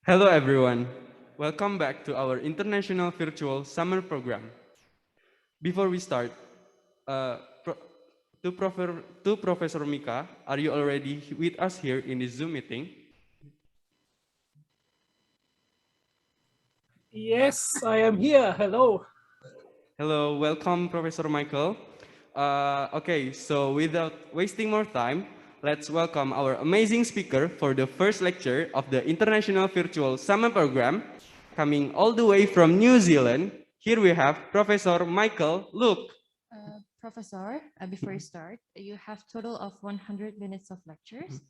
Hello everyone. Welcome back to our International Virtual Summer Program. Before we start, uh, pro- to Professor Mika, are you already with us here in this Zoom meeting? Yes, I am here. Hello. Hello, welcome Professor Michael. Okay, so without wasting more time, let's welcome our amazing speaker for the first lecture of the International Virtual Summer Program. Coming all the way from New Zealand, here we have Professor Michael Luke. Professor, before you start, you have total of 100 minutes of lectures,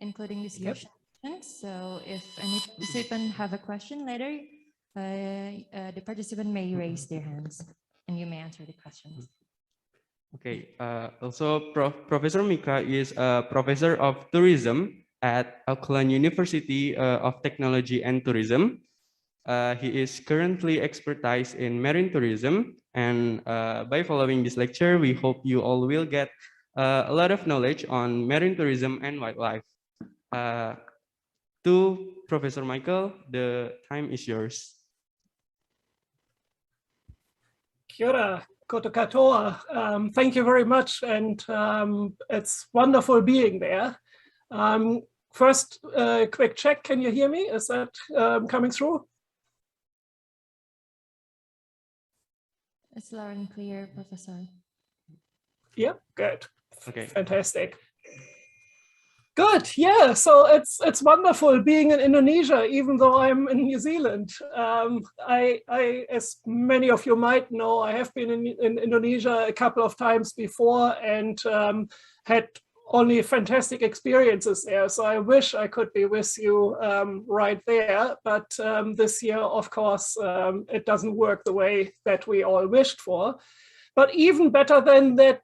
including discussion. So if any participant have a question later, the participant may raise their hands and you may answer the questions. Okay, also Professor Mika is a professor of tourism at Auckland University of Technology and Tourism. He is currently expertise in marine tourism, and by following this lecture, we hope you all will get a lot of knowledge on marine tourism and wildlife. Uh, to Professor Michael, the time is yours. Kia ora, koto katoa. Thank you very much, and it's wonderful being there. First, quick check. Can you hear me? Is that coming through? It's loud and clear, Professor. Yeah, good. Okay. Fantastic. Good. Yeah. So it's wonderful being in Indonesia, even though I'm in New Zealand. I, as many of you might know, I have been in Indonesia a couple of times before and had only fantastic experiences there. So I wish I could be with you right there. But this year, of course, it doesn't work the way that we all wished for. But even better than that,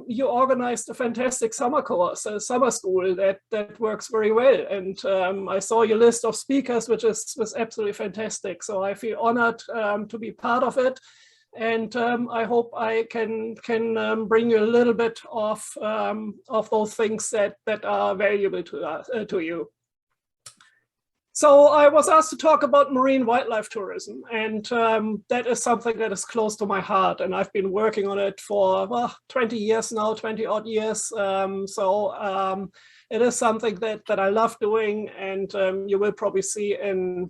you organized a fantastic summer course, a summer school that works very well. And I saw your list of speakers, which was absolutely fantastic. So I feel honored to be part of it. And I hope I can bring you a little bit of those things that are valuable to you. So I was asked to talk about marine wildlife tourism, and that is something that is close to my heart. And I've been working on it for 20 years now, 20 odd years. It is something that I love doing, and you will probably see in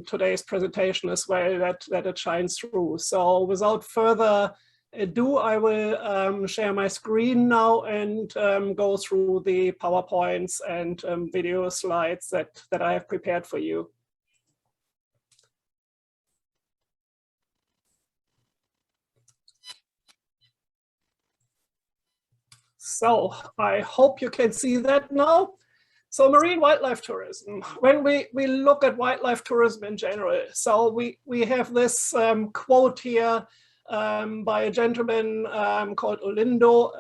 today's presentation as well that it shines through. So without further ado, I will share my screen now and go through the PowerPoints and video slides that I have prepared for you. So I hope you can see that now. So marine wildlife tourism, when we look at wildlife tourism in general, so we have this quote here by a gentleman called Olindo.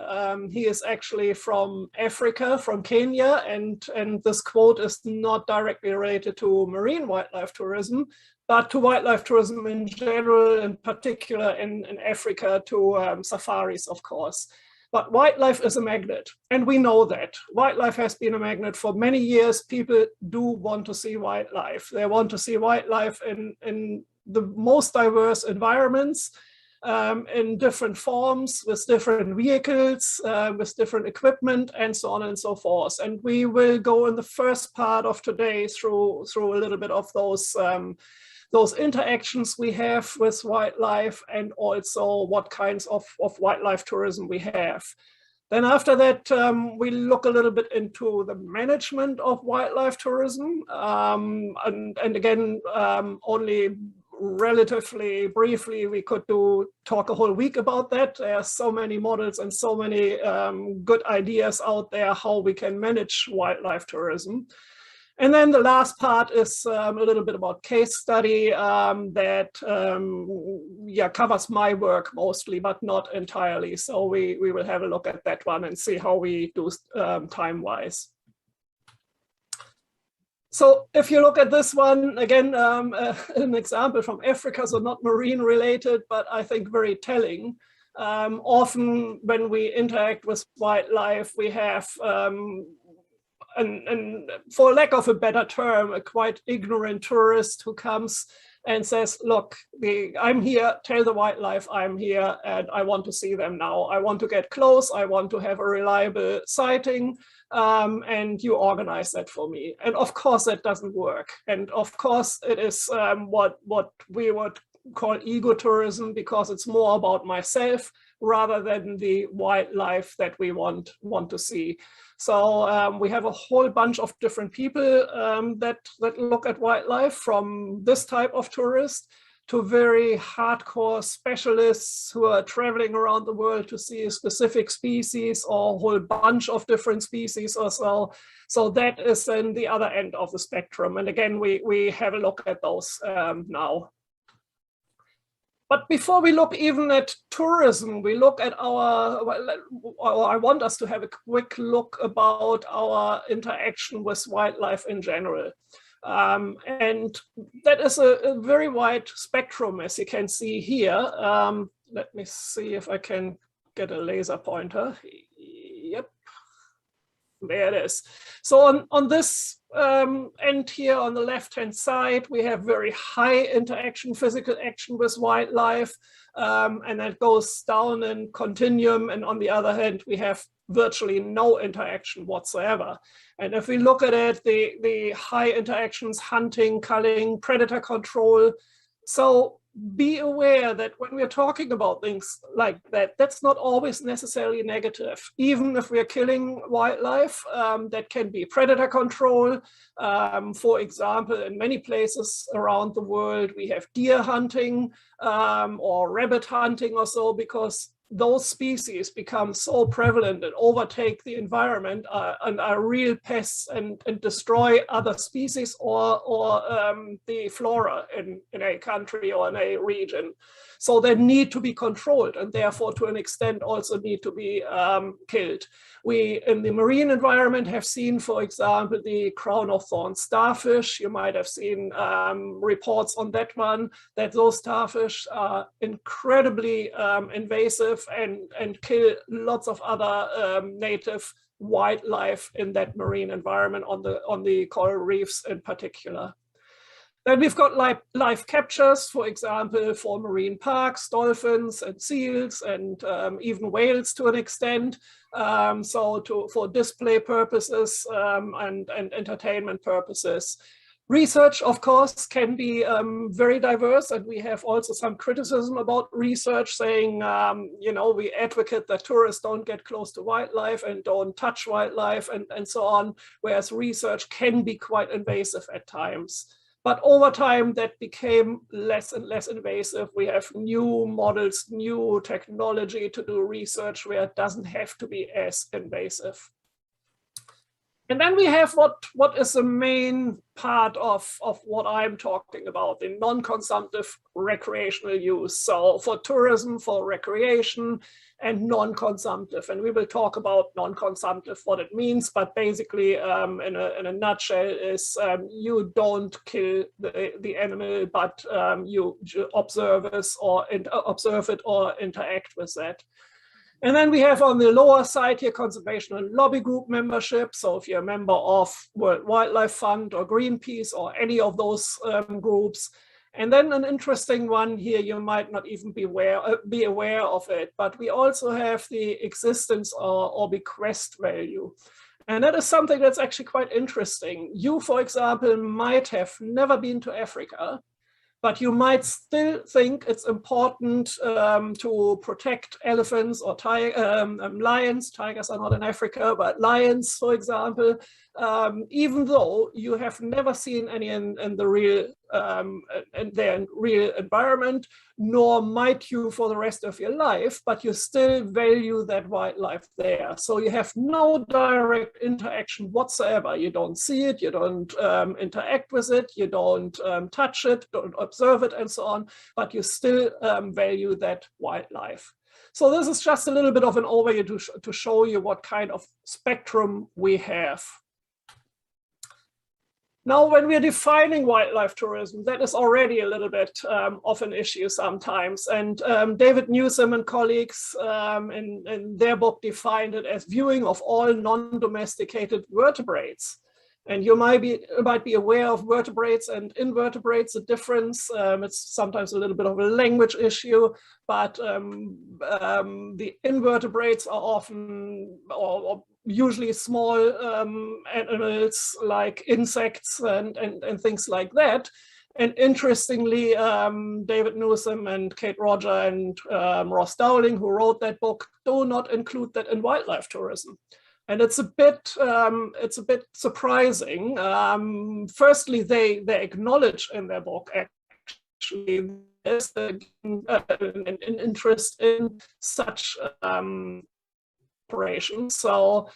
He is actually from Africa, from Kenya, and this quote is not directly related to marine wildlife tourism, but to wildlife tourism in general, in particular in Africa, to safaris, of course. But wildlife is a magnet, and we know that. Wildlife has been a magnet for many years. People do want to see wildlife. They want to see wildlife in the most diverse environments, in different forms, with different vehicles, with different equipment, and so on and so forth. And we will go in the first part of today through a little bit of those interactions we have with wildlife, and also what kinds of wildlife tourism we have. Then after that, we look a little bit into the management of wildlife tourism. And again, only relatively briefly, we could talk a whole week about that. There are so many models and so many good ideas out there how we can manage wildlife tourism. And then the last part is a little bit about case study that covers my work mostly, but not entirely. So we will have a look at that one and see how we do time-wise. So if you look at this one, again, an example from Africa, so not marine related, but I think very telling. Often when we interact with wildlife, we have and for lack of a better term, a quite ignorant tourist who comes and says, look, I'm here, tell the wildlife I'm here and I want to see them now. I want to get close, I want to have a reliable sighting, and you organize that for me. And of course that doesn't work. And of course it is what we would call ecotourism, because it's more about myself rather than the wildlife that we want to see. So we have a whole bunch of different people that look at wildlife, from this type of tourist to very hardcore specialists who are traveling around the world to see a specific species or a whole bunch of different species or so. So that is then the other end of the spectrum. And again, we have a look at those now. But before we look even at tourism, we look at I want us to have a quick look about our interaction with wildlife in general. And that is a very wide spectrum, as you can see here. Let me see if I can get a laser pointer. Yep, there it is. So on this end here on the left-hand side, we have very high interaction, physical action with wildlife, and that goes down in continuum. And on the other hand, we have virtually no interaction whatsoever. And if we look at it, the high interactions, hunting, culling, predator control. So be aware that when we're talking about things like that, that's not always necessarily negative. Even if we're killing wildlife, that can be predator control. For example, in many places around the world, we have deer hunting or rabbit hunting or so, because those species become so prevalent and overtake the environment and are real pests and destroy other species or the flora in a country or in a region. So they need to be controlled, and therefore to an extent also need to be killed. We in the marine environment have seen, for example, the crown of thorns starfish. You might have seen reports on that one, that those starfish are incredibly invasive and kill lots of other native wildlife in that marine environment, on the coral reefs in particular. Then we've got live captures, for example, for marine parks, dolphins and seals, and even whales to an extent. For display purposes and entertainment purposes. Research, of course, can be very diverse, and we have also some criticism about research saying, we advocate that tourists don't get close to wildlife and don't touch wildlife and so on, whereas research can be quite invasive at times. But over time, that became less and less invasive. We have new models, new technology to do research where it doesn't have to be as invasive. And then we have what is the main part of what I'm talking about, the non-consumptive recreational use. So for tourism, for recreation, and non-consumptive. And we will talk about non-consumptive, what it means, but basically in a nutshell is you don't kill the animal, but you observe it or interact with that. And then we have on the lower side here, conservation and lobby group membership. So if you're a member of World Wildlife Fund or Greenpeace or any of those groups. And then an interesting one here, you might not even be aware of it, but we also have the existence or bequest value. And that is something that's actually quite interesting. You, for example, might have never been to Africa, but you might still think it's important to protect elephants or lions. Tigers are not in Africa, but lions, for example, even though you have never seen any in their real environment, nor might you for the rest of your life, but you still value that wildlife there. So you have no direct interaction whatsoever. You don't see it, you don't interact with it, you don't touch it, don't observe it and so on, but you still value that wildlife. So this is just a little bit of an overview to show you what kind of spectrum we have. Now, when we're defining wildlife tourism, that is already a little bit of an issue sometimes. And David Newsom and colleagues in their book defined it as viewing of all non-domesticated vertebrates. And you might be aware of vertebrates and invertebrates, the difference. It's sometimes a little bit of a language issue, but the invertebrates are often or usually small animals like insects and things like that. And interestingly, David Newsom and Kate Roger and Ross Dowling, who wrote that book, do not include that in wildlife tourism. And it's a bit surprising. Firstly, they acknowledge in their book actually there's an interest in such operations. So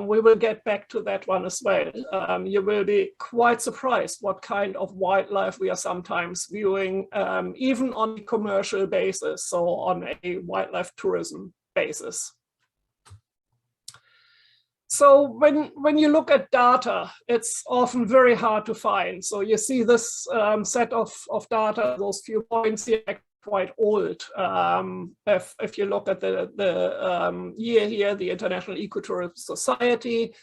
we will get back to that one as well. You will be quite surprised what kind of wildlife we are sometimes viewing, even on a commercial basis, so on a wildlife tourism basis. So when you look at data, it's often very hard to find. So you see this set of data, those few points here, quite old. If you look at the year here, the International Ecotourism Society,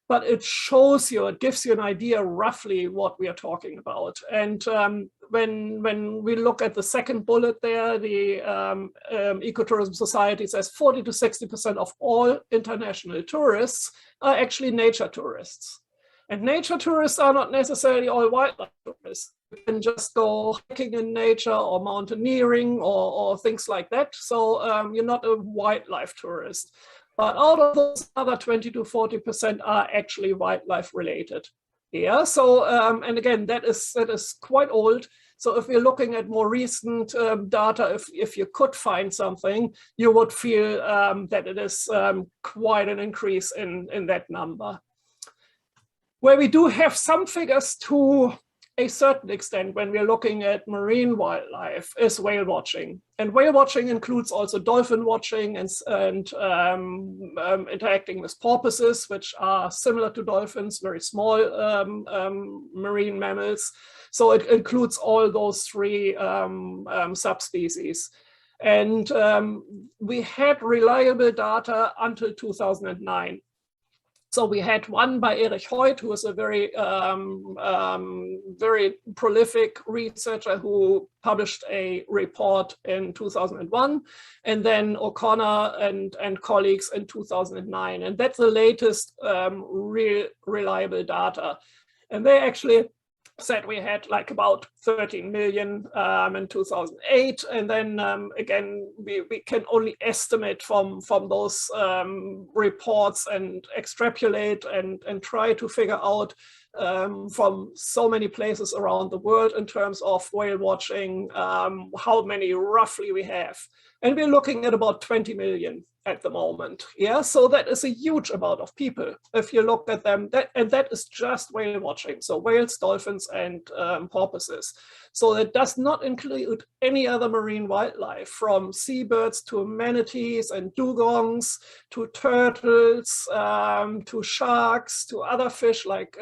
but it shows you, it gives you an idea roughly what we are talking about. And when we look at the second bullet there, the Ecotourism Society says 40 to 60% of all international tourists are actually nature tourists. And nature tourists are not necessarily all wildlife tourists. You can just go hiking in nature or mountaineering or things like that. So you're not a wildlife tourist. But out of those other 20 to 40% are actually wildlife related. Yeah, so, and again, that is quite old. So if we're looking at more recent data, if you could find something, you would feel that it is quite an increase in that number. Where we do have some figures to a certain extent when we're looking at marine wildlife is whale watching. And whale watching includes also dolphin watching and interacting with porpoises, which are similar to dolphins, very small marine mammals. So it includes all those three subspecies. And we had reliable data until 2009. So we had one by Erich Hoyt, who is a very, very prolific researcher who published a report in 2001, and then O'Connor and colleagues in 2009. And that's the latest real reliable data. And they actually said we had like about 13 million in 2008. And then again, we can only estimate from those reports and extrapolate and try to figure out from so many places around the world in terms of whale watching, how many roughly we have. And we're looking at about 20 million at the moment. Yeah, so that is a huge amount of people. If you look at them, and that is just whale watching. So whales, dolphins, and porpoises. So that does not include any other marine wildlife, from seabirds to manatees and dugongs, to turtles, to sharks, to other fish like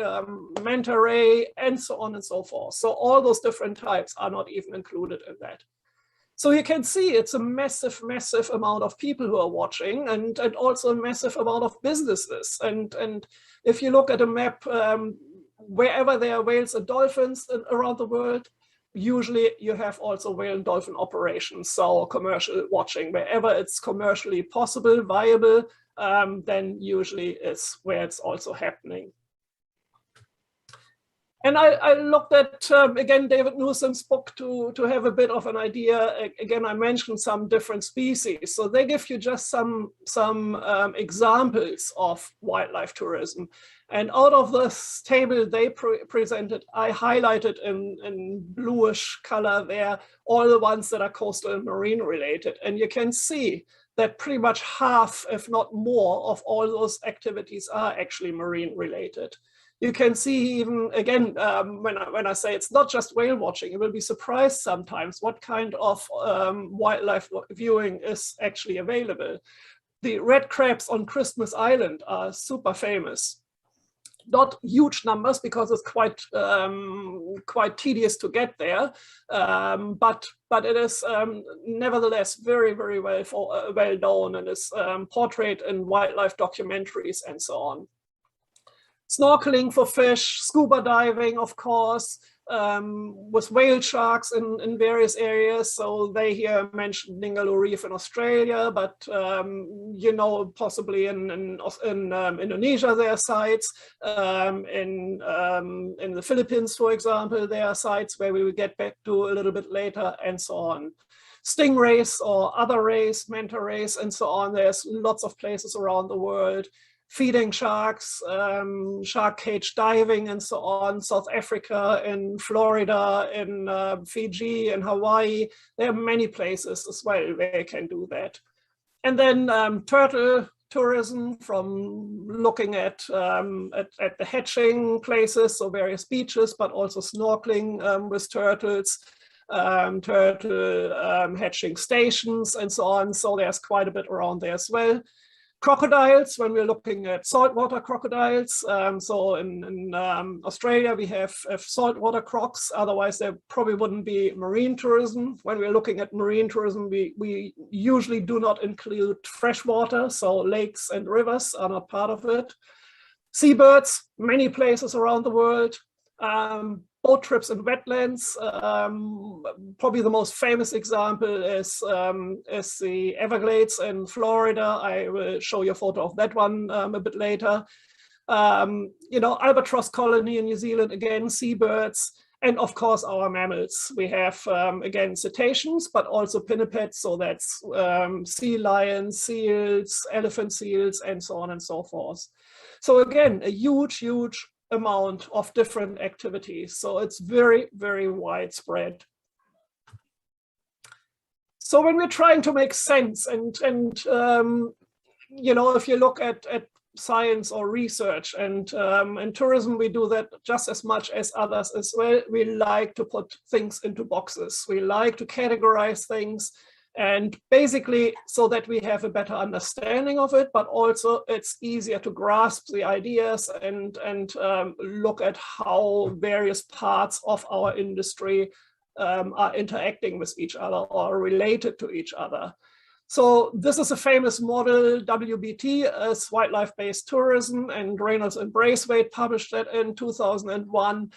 manta ray, and so on and so forth. So all those different types are not even included in that. So you can see it's a massive, massive amount of people who are watching, and also a massive amount of businesses. And if you look at a map, wherever there are whales and dolphins around the world, usually you have also whale and dolphin operations, so commercial watching. Wherever it's commercially possible, viable, then usually is where it's also happening. And I looked at, again, David Newsom's book to have a bit of an idea. Again, I mentioned some different species. So they give you just some examples of wildlife tourism. And out of this table they presented, I highlighted in bluish color there, all the ones that are coastal and marine related. And you can see that pretty much half, if not more, of all those activities are actually marine related. You can see even, again, when I say it's not just whale watching, you will be surprised sometimes what kind of wildlife viewing is actually available. The red crabs on Christmas Island are super famous. Not huge numbers because it's quite tedious to get there, but it is nevertheless very, very well known, and is portrayed in wildlife documentaries and so on. Snorkeling for fish, scuba diving, of course, with whale sharks in various areas. So they here mentioned Ningaloo Reef in Australia, but you know, possibly in Indonesia there are sites. In the Philippines, for example, there are sites where we will get back to a little bit later, and so on. Stingrays or other rays, manta rays, and so on. There's lots of places around the world. Feeding sharks, shark cage diving, and so on. South Africa, in Florida, in Fiji, in Hawaii. There are many places as well where you can do that. And then turtle tourism, from looking at the hatching places, so various beaches, but also snorkeling with turtles, turtle hatching stations, and so on. So there's quite a bit around there as well. Crocodiles, when we're looking at saltwater crocodiles. So in Australia, we have saltwater crocs, otherwise there probably wouldn't be marine tourism. When we're looking at marine tourism, we usually do not include freshwater, so lakes and rivers are not part of it. Seabirds, many places around the world. Boat trips in wetlands. Probably the most famous example is the Everglades in Florida. I will show you a photo of that one a bit later. You know, albatross colony in New Zealand, again, seabirds, and of course our mammals. We have, again, cetaceans, but also pinnipeds, so that's sea lions, seals, elephant seals, and so on and so forth. So again, a huge amount of different activities. So it's very, very widespread. So when we're trying to make sense and you know, if you look at science or research and in tourism, we do that just as much as others as well. We like to put things into boxes. We like to categorize things, and basically so that we have a better understanding of it, but also it's easier to grasp the ideas and look at how various parts of our industry are interacting with each other or related to each other. So this is a famous model, WBT, as wildlife-based tourism, and Reynolds and Braithwaite published that in 2001.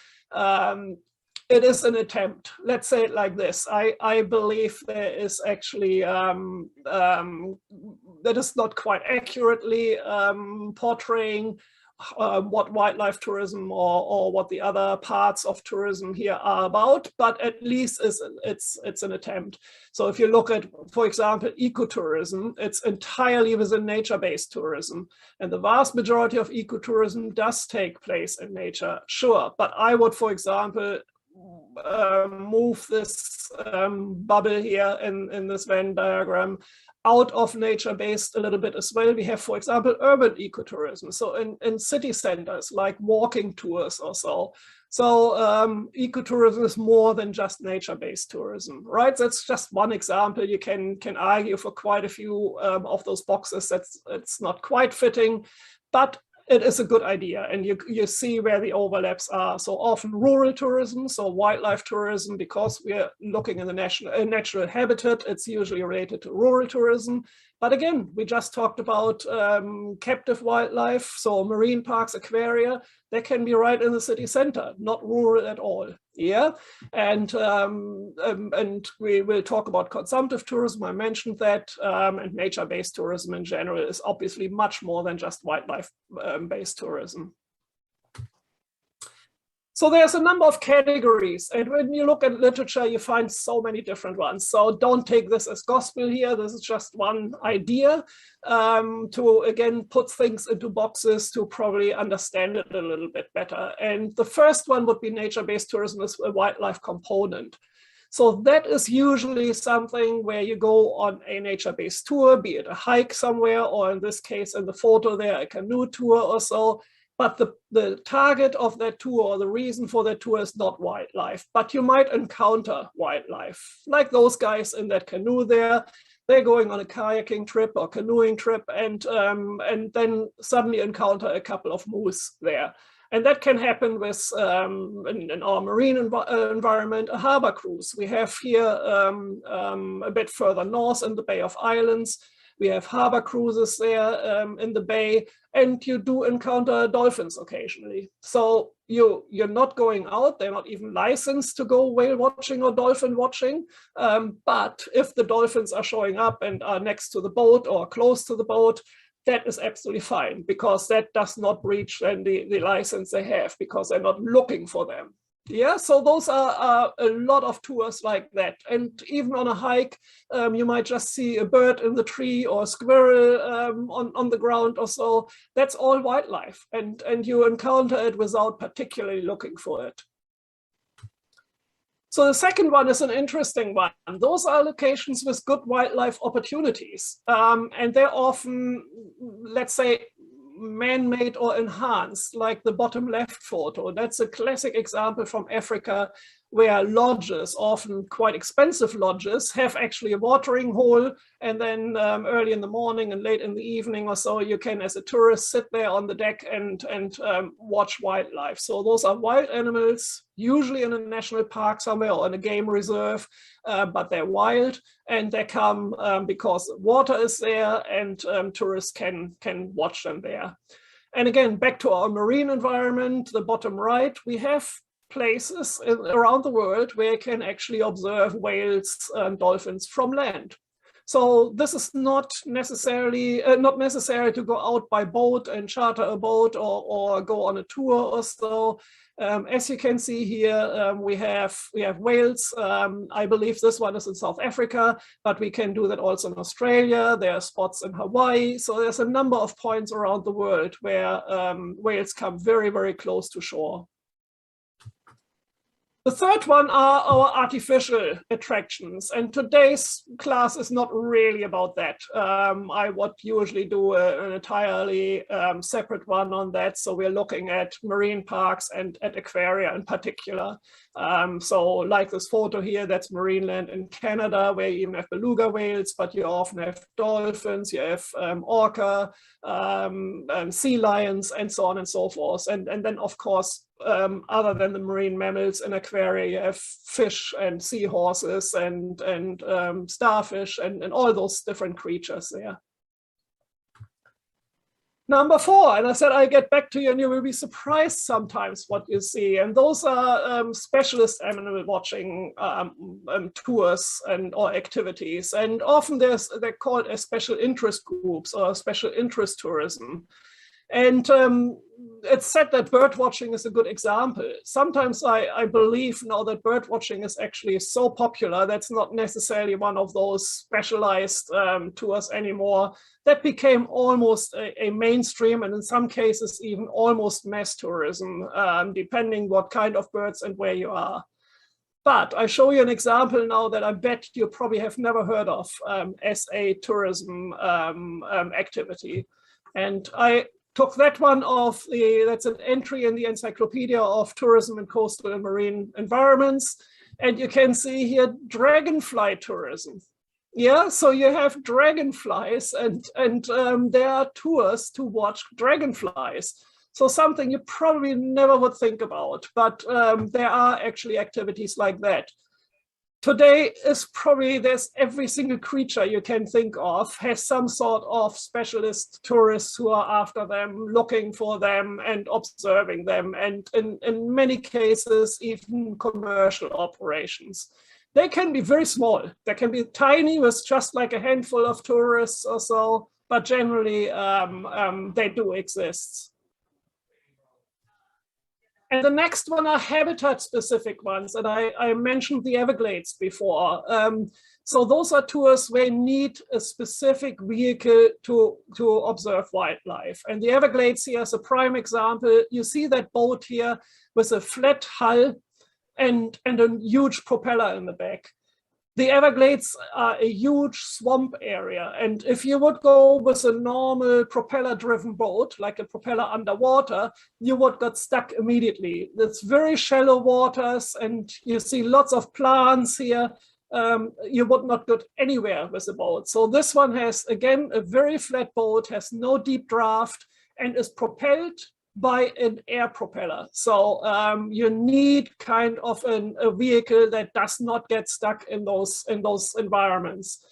It is an attempt, let's say it like this. I believe there is actually, that is not quite accurately portraying what wildlife tourism or what the other parts of tourism here are about, but at least it's an attempt. So if you look at, for example, ecotourism, it's entirely within nature-based tourism. And the vast majority of ecotourism does take place in nature, sure. But I would, for example, move this bubble here in this Venn diagram out of nature-based a little bit as well. We have, for example, urban ecotourism. So in city centers, like walking tours or so. So ecotourism is more than just nature-based tourism, right? That's just one example. You can argue for quite a few of those boxes that it's not quite fitting, but it is a good idea, and you see where the overlaps are. So often rural tourism, so wildlife tourism, because we're looking in the natural habitat, it's usually related to rural tourism. But again, we just talked about captive wildlife, so marine parks, aquaria, they can be right in the city center, not rural at all. Yeah, and we will talk about consumptive tourism. I mentioned that, and nature-based tourism in general is obviously much more than just wildlife-based tourism. So there's a number of categories, and when you look at literature, you find so many different ones. So don't take this as gospel here. This is just one idea to, again, put things into boxes to probably understand it a little bit better. And the first one would be nature-based tourism as a wildlife component. So that is usually something where you go on a nature-based tour, be it a hike somewhere, or in this case, in the photo there, a canoe tour or so. But the target of that tour or the reason for that tour is not wildlife, but you might encounter wildlife, like those guys in that canoe there. They're going on a kayaking trip or canoeing trip and then suddenly encounter a couple of moose there. And that can happen with, in our marine environment, a harbor cruise. We have here a bit further north in the Bay of Islands, we have harbor cruises there in the bay, and you do encounter dolphins occasionally. So you're not going out, they're not even licensed to go whale watching or dolphin watching. But if the dolphins are showing up and are next to the boat or close to the boat, that is absolutely fine, because that does not breach the license they have, because they're not looking for them. Yeah, so those are a lot of tours like that. And even on a hike, you might just see a bird in the tree or a squirrel on the ground or so. That's all wildlife, and you encounter it without particularly looking for it. So the second one is an interesting one. Those are locations with good wildlife opportunities. And they're often, let's say, man-made or enhanced, like the bottom left photo. That's a classic example from Africa, where lodges, often quite expensive lodges, have actually a watering hole, and then early in the morning and late in the evening or so, you can, as a tourist, sit there on the deck and watch wildlife. So those are wild animals, usually in a national park somewhere or in a game reserve, but they're wild, and they come because water is there, and tourists can watch them there. And again, back to our marine environment, the bottom right, we have places around the world where you can actually observe whales and dolphins from land. So this is not necessary to go out by boat and charter a boat or go on a tour or so. As you can see here, we have whales. I believe this one is in South Africa, but we can do that also in Australia. There are spots in Hawaii. So there's a number of points around the world where whales come very, very close to shore. The third one are our artificial attractions, and today's class is not really about that. I would usually do an entirely separate one on that, so we're looking at marine parks and at aquaria in particular. So like this photo here, that's Marineland in Canada, where you even have beluga whales, but you often have dolphins, you have orca, sea lions, and so on and so forth. And then, of course, other than the marine mammals in aquaria, you have fish and seahorses and starfish and all those different creatures there. Number 4, and I said I'll get back to you and you will be surprised sometimes what you see. And those are specialist animal watching tours or activities. And often they're called as special interest groups or special interest tourism. And it's said that bird watching is a good example. Sometimes I believe now that bird watching is actually so popular that's not necessarily one of those specialized tours anymore. That became almost a mainstream, and in some cases even almost mass tourism, depending what kind of birds and where you are. But I show you an example now that I bet you probably have never heard of as a tourism activity. And I took that one off that's an entry in the Encyclopedia of Tourism in Coastal and Marine Environments. And you can see here dragonfly tourism. Yeah, so you have dragonflies and there are tours to watch dragonflies. So something you probably never would think about, but there are actually activities like that. Today is probably there's every single creature you can think of has some sort of specialist tourists who are after them, looking for them and observing them, and in many cases even commercial operations. They can be very small. They can be tiny with just like a handful of tourists or so, but generally they do exist. And the next one are habitat-specific ones, and I mentioned the Everglades before. So those are tours where you need a specific vehicle to observe wildlife. And the Everglades here is a prime example. You see that boat here with a flat hull and a huge propeller in the back. The Everglades are a huge swamp area, and if you would go with a normal propeller-driven boat, like a propeller underwater, you would get stuck immediately. It's very shallow waters, and you see lots of plants here. You would not get anywhere with a boat. So this one has, again, a very flat boat, has no deep draft, and is propelled by an air propeller. So you need kind of a vehicle that does not get stuck in those environments.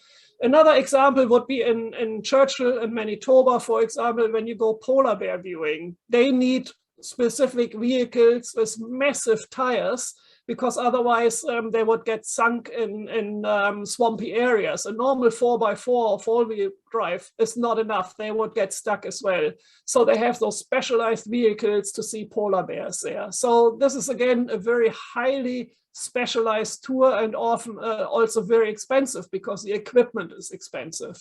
Another example would be in Churchill and Manitoba, for example, when you go polar bear viewing, they need specific vehicles with massive tires, because otherwise they would get sunk in swampy areas. A normal 4x4 or four-wheel drive is not enough. They would get stuck as well. So they have those specialized vehicles to see polar bears there. So this is, again, a very highly specialized tour, and often also very expensive because the equipment is expensive.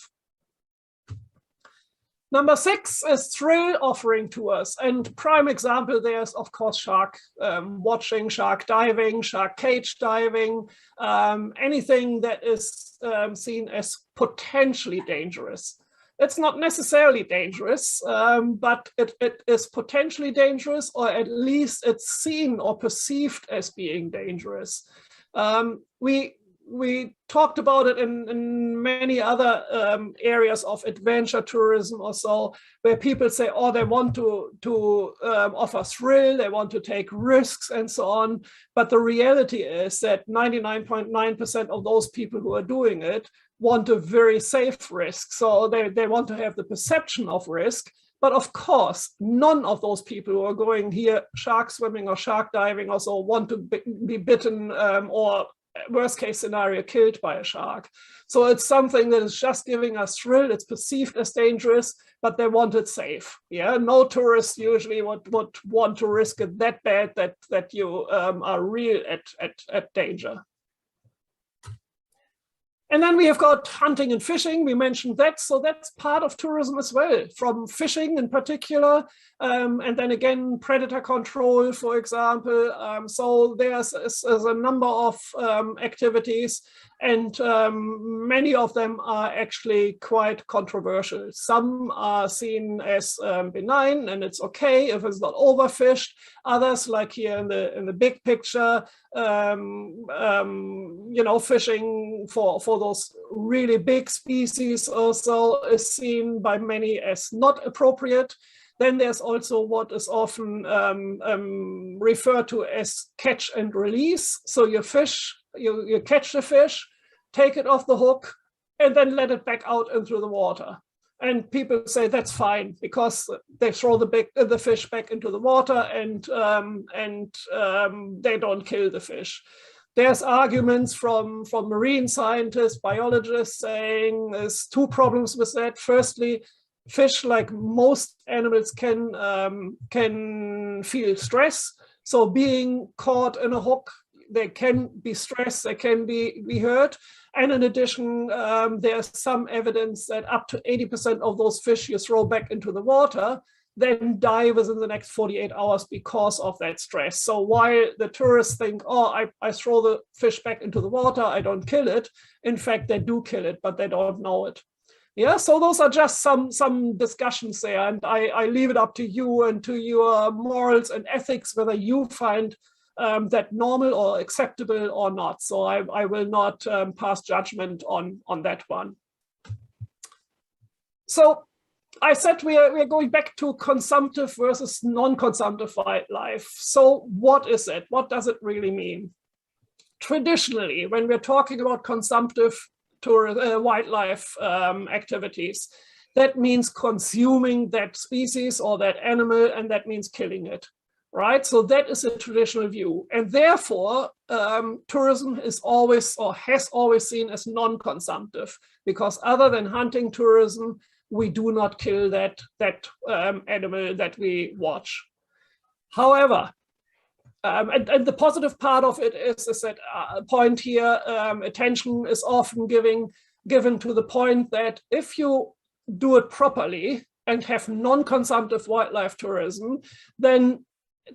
Number 6 is thrill offering tours, and prime example there is, of course, shark watching, shark diving, shark cage diving, anything that is seen as potentially dangerous. It's not necessarily dangerous, but it is potentially dangerous, or at least it's seen or perceived as being dangerous. We talked about it in many other areas of adventure tourism or so, where people say, oh, they want to offer thrill, they want to take risks and so on. But the reality is that 99.9% of those people who are doing it want a very safe risk. So they want to have the perception of risk. But of course, none of those people who are going here shark swimming or shark diving also want to be bitten or worst case scenario killed by a shark. So it's something that is just giving us thrill. It's perceived as dangerous, but they want it safe. Yeah, no tourist usually would want to risk it that bad that you are real at danger. And then we have got hunting and fishing. We mentioned that. So that's part of tourism as well, from fishing in particular. And then again, predator control, for example. So there's a number of activities, and many of them are actually quite controversial. Some are seen as benign, and it's okay if it's not overfished. Others, like here in the big picture, you know, fishing for those really big species also is seen by many as not appropriate. Then there's also what is often referred to as catch and release. So you fish, you catch the fish, take it off the hook, and then let it back out into the water. And people say that's fine because they throw the fish back into the water and they don't kill the fish. There's arguments from marine scientists, biologists saying there's two problems with that. Firstly, fish, like most animals, can feel stress. So being caught in a hook, they can be stressed, they can be hurt. And in addition, there's some evidence that up to 80% of those fish you throw back into the water then die within the next 48 hours because of that stress. So while the tourists think, oh, I throw the fish back into the water, I don't kill it. In fact, they do kill it, but they don't know it. Yeah, so those are just some discussions there. And I leave it up to you and to your morals and ethics, whether you find that normal or acceptable or not. So I will not pass judgment on that one. So I said we are going back to consumptive versus non-consumptive wildlife. So what is it? What does it really mean? Traditionally, when we're talking about consumptive wildlife activities, that means consuming that species or that animal, and that means killing it. Right, so that is a traditional view, and therefore tourism is always or has always seen as non-consumptive, because other than hunting tourism, we do not kill that animal that we watch. However, and the positive part of it is that point here, attention is often given to the point that if you do it properly and have non-consumptive wildlife tourism, then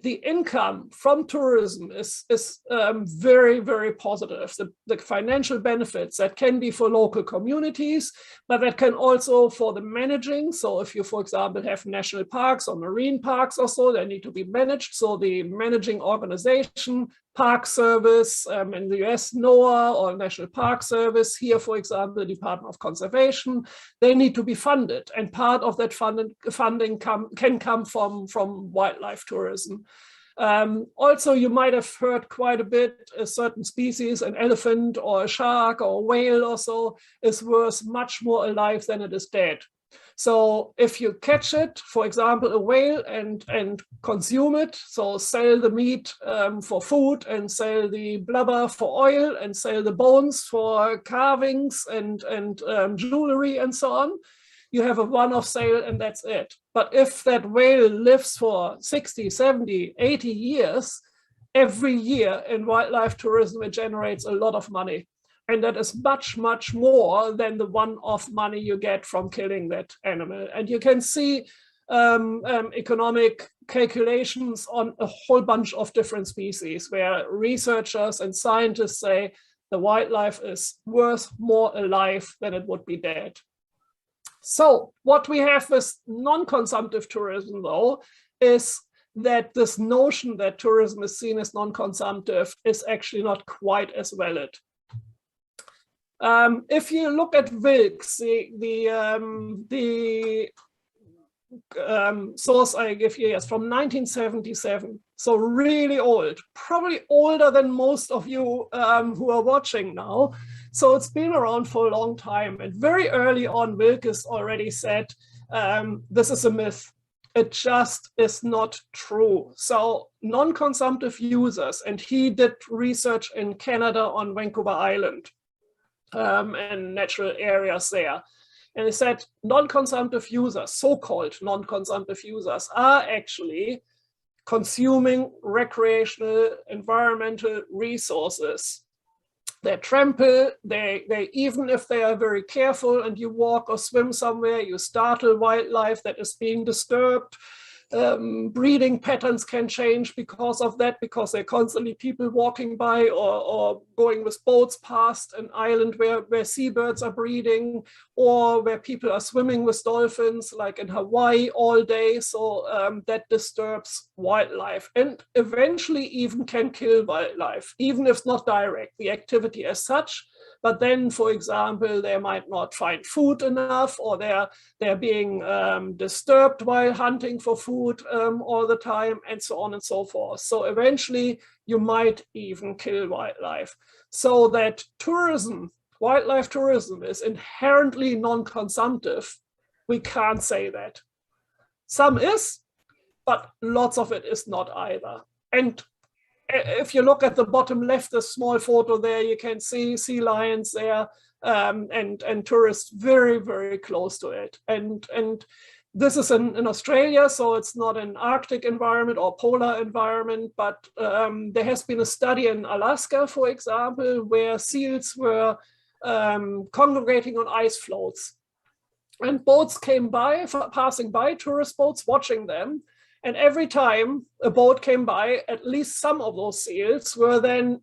the income from tourism is very, very positive. The financial benefits that can be for local communities, but that can also for the managing. So if you, for example, have national parks or marine parks or so, they need to be managed. So the managing organization Park Service, in the US, NOAA or National Park Service. Here, for example, the Department of Conservation, they need to be funded. And part of that funding can come from wildlife tourism. Also, you might have heard quite a bit, a certain species, an elephant or a shark or a whale or so, is worth much more alive than it is dead. So if you catch it, for example, a whale, and consume it, so sell the meat for food and sell the blubber for oil and sell the bones for carvings and jewelry and so on, you have a one-off sale and that's it. But if that whale lives for 60, 70, 80 years, every year in wildlife tourism, it generates a lot of money. And that is much, much more than the one-off money you get from killing that animal. And you can see economic calculations on a whole bunch of different species where researchers and scientists say the wildlife is worth more alive than it would be dead. So what we have with non-consumptive tourism, though, is that this notion that tourism is seen as non-consumptive is actually not quite as valid. If you look at Wilks, the source I give you is from 1977, so really old, probably older than most of you who are watching now. So it's been around for a long time. And very early on, Wilkes already said, this is a myth. It just is not true. So non-consumptive users, and he did research in Canada on Vancouver Island and natural areas there. And he said non-consumptive users, so-called non-consumptive users, are actually consuming recreational environmental resources. They trample, they even if they are very careful and you walk or swim somewhere, you startle wildlife that is being disturbed. Breeding patterns can change because of that, because there are constantly people walking by or going with boats past an island where seabirds are breeding, or where people are swimming with dolphins, like in Hawaii all day. So that disturbs wildlife and eventually even can kill wildlife, even if it's not direct, the activity as such. But then, for example, they might not find food enough, or they're being disturbed while hunting for food all the time, and so on and so forth. So eventually, you might even kill wildlife. So that tourism, wildlife tourism, is inherently non-consumptive, we can't say that. Some is, but lots of it is not either. And if you look at the bottom left, the small photo there, you can see sea lions there and tourists very, very close to it. And this is in Australia, so it's not an Arctic environment or polar environment, but there has been a study in Alaska, for example, where seals were congregating on ice floats. And boats came by, passing by, tourist boats watching them. And every time a boat came by, at least some of those seals were then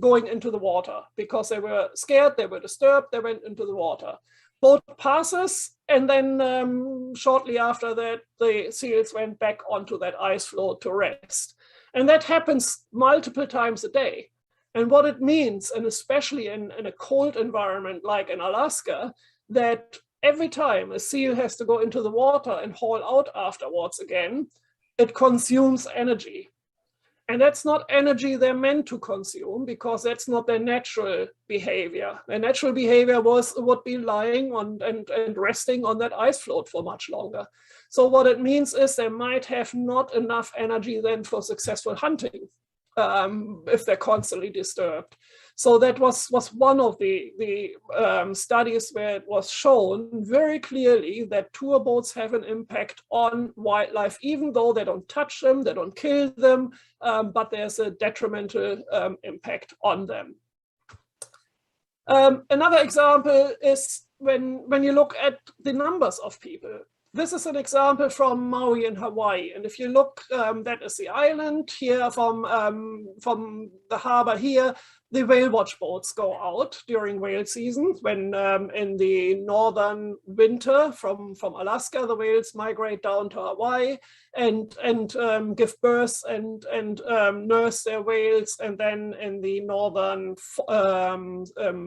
going into the water because they were scared, they were disturbed, they went into the water. Boat passes, and then shortly after that, the seals went back onto that ice floe to rest. And that happens multiple times a day. And what it means, and especially in a cold environment like in Alaska, that every time a seal has to go into the water and haul out afterwards again, it consumes energy. And that's not energy they're meant to consume, because that's not their natural behavior. Their natural behavior would be lying on and resting on that ice float for much longer. So what it means is they might have not enough energy then for successful hunting if they're constantly disturbed. So that was one of the studies where it was shown very clearly that tour boats have an impact on wildlife, even though they don't touch them, they don't kill them, but there's a detrimental impact on them. Another example is when you look at the numbers of people. this is an example from Maui in Hawaii. And if you look, that is the island here from the harbor here. The whale watch boats go out during whale season when in the northern winter from Alaska, the whales migrate down to Hawaii and give birth and nurse their whales. And then in the northern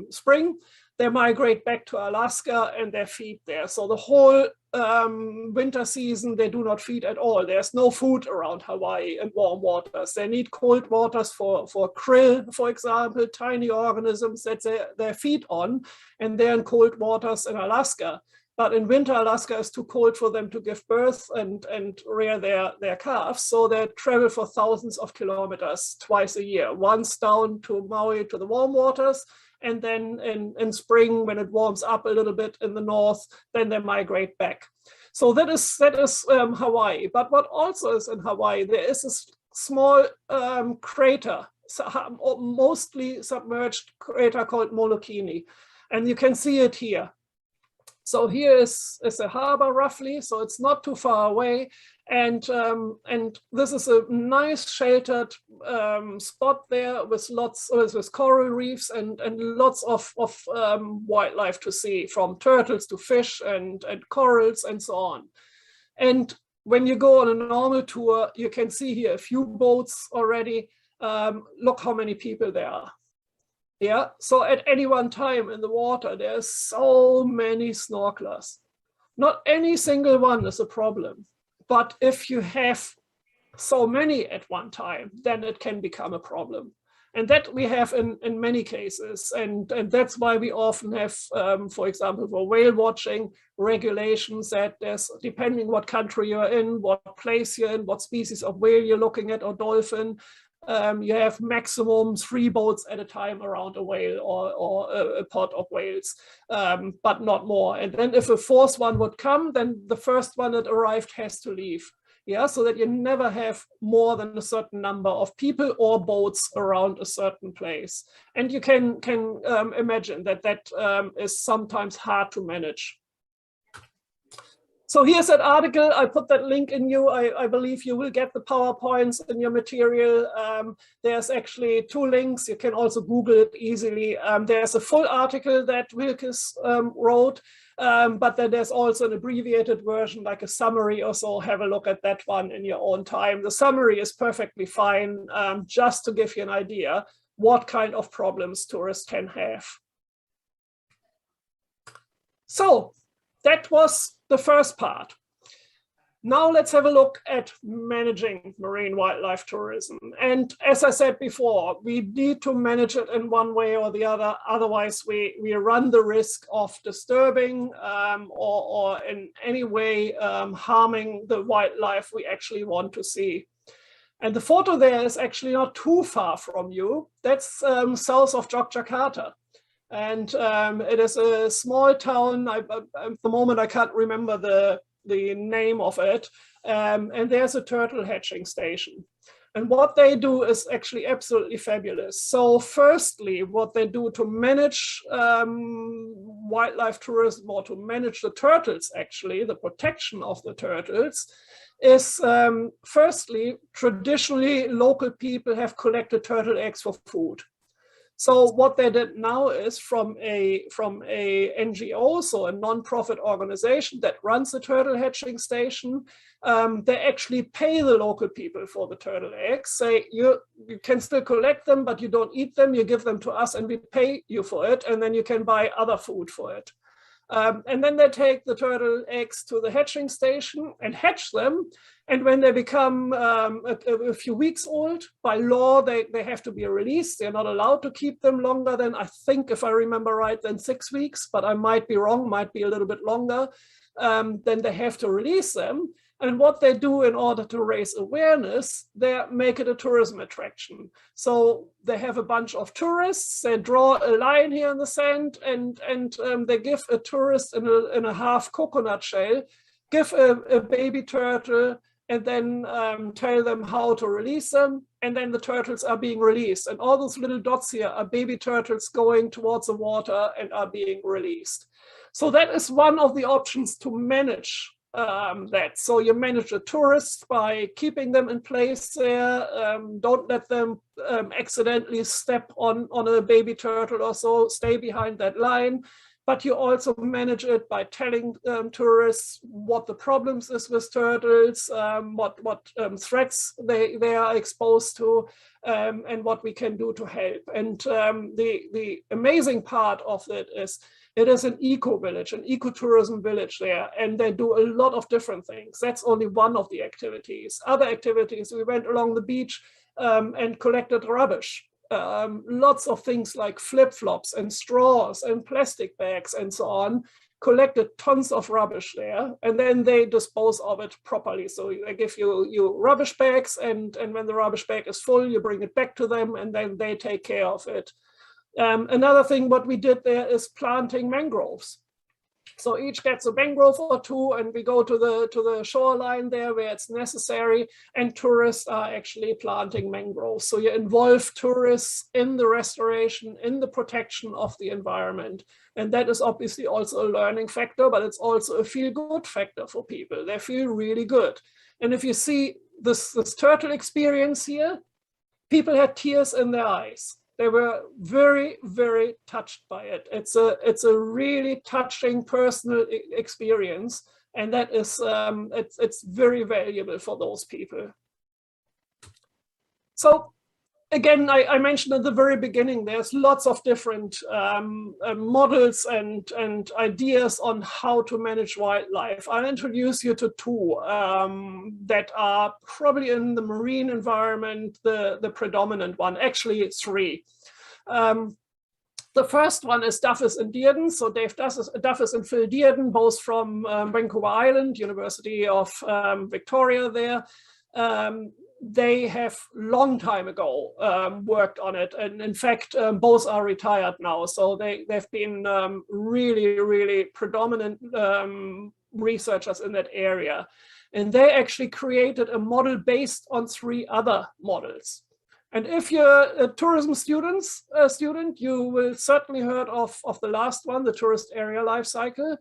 spring, they migrate back to Alaska and they feed there. So the whole winter season, they do not feed at all. There's no food around Hawaii and warm waters. They need cold waters for krill, for example, tiny organisms that they feed on, and they're in cold waters in Alaska. But in winter, Alaska is too cold for them to give birth and rear their calves. So they travel for thousands of kilometers twice a year, once down to Maui to the warm waters, and then in spring, when it warms up a little bit in the north, then they migrate back. So that is Hawaii. But what also is in Hawaii, there is a small crater, mostly submerged crater called Molokini. And you can see it here. So here is a harbor roughly, so it's not too far away. And this is a nice sheltered spot there with with coral reefs and lots of wildlife to see, from turtles to fish and corals and so on. And when you go on a normal tour, you can see here a few boats already. Look how many people there are. Yeah, so at any one time in the water, there's so many snorkelers. Not any single one is a problem, but if you have so many at one time, then it can become a problem. And that we have in many cases. And that's why we often have, for example, for whale watching, regulations that there's, depending what country you're in, what place you're in, what species of whale you're looking at or dolphin, you have maximum 3 boats at a time around a whale or a pod of whales, but not more. And then if a 4th one would come, then the first one that arrived has to leave. Yeah, so that you never have more than a certain number of people or boats around a certain place. And you can imagine that is sometimes hard to manage. So here's that article. I put that link in you. I believe you will get the PowerPoints in your material. There's actually 2 links. You can also Google it easily. There's a full article that Wilkes wrote, but then there's also an abbreviated version, like a summary or so. Have a look at that one in your own time. The summary is perfectly fine, just to give you an idea what kind of problems tourists can have. So that was the first part. Now let's have a look at managing marine wildlife tourism. And as I said before, we need to manage it in one way or the other. Otherwise, we run the risk of disturbing or in any way harming the wildlife we actually want to see. And the photo there is actually not too far from you. That's south of Yogyakarta. And it is a small town. At the moment, I can't remember the name of it. And there's a turtle hatching station. And what they do is actually absolutely fabulous. So firstly, what they do to manage wildlife tourism, or to manage the turtles, actually, the protection of the turtles, is firstly, traditionally, local people have collected turtle eggs for food. So what they did now is from a NGO, so a non-profit organization that runs the turtle hatching station, they actually pay the local people for the turtle eggs. Say you can still collect them, but you don't eat them. You give them to us and we pay you for it. And then you can buy other food for it. And then they take the turtle eggs to the hatching station and hatch them. And when they become a few weeks old, by law, they have to be released. They're not allowed to keep them longer than, I think, if I remember right, than 6 weeks, but I might be wrong, might be a little bit longer. Then they have to release them. And what they do in order to raise awareness, they make it a tourism attraction. So they have a bunch of tourists, they draw a line here in the sand, and they give a tourist in a half coconut shell, give a baby turtle, and then tell them how to release them. And then the turtles are being released. And all those little dots here are baby turtles going towards the water and are being released. So that is one of the options to manage that. So you manage the tourists by keeping them in place there. Don't let them accidentally step on a baby turtle or so. Stay behind that line. But you also manage it by telling tourists what the problems is with turtles, what threats they are exposed to, and what we can do to help. And the amazing part of it is an eco-village, an ecotourism village there, and they do a lot of different things. That's only one of the activities. Other activities, we went along the beach and collected rubbish. Lots of things like flip-flops and straws and plastic bags and so on, collected tons of rubbish there, and then they dispose of it properly. So they give you rubbish bags, and when the rubbish bag is full, you bring it back to them, and then they take care of it. Another thing what we did there is planting mangroves. So each gets a mangrove or two, and we go to the shoreline there where it's necessary, and tourists are actually planting mangroves. So you involve tourists in the restoration, in the protection of the environment. And that is obviously also a learning factor, but it's also a feel-good factor for people. They feel really good. And if you see this turtle experience here, people had tears in their eyes. They were very, very touched by it. It's a really touching personal experience, and that is it's very valuable for those people. So again, I mentioned at the very beginning, there's lots of different models and ideas on how to manage wildlife. I'll introduce you to two that are probably in the marine environment, the predominant one, actually three. The first one is Duffus and Dearden. So Dave Duffus and Phil Dearden, both from Vancouver Island, University of Victoria there. They have long time ago worked on it, and in fact both are retired now, so they've been really, really predominant researchers in that area, and they actually created a model based on three other models. And if you're a tourism student, you will certainly heard of the last one, the tourist area life cycle.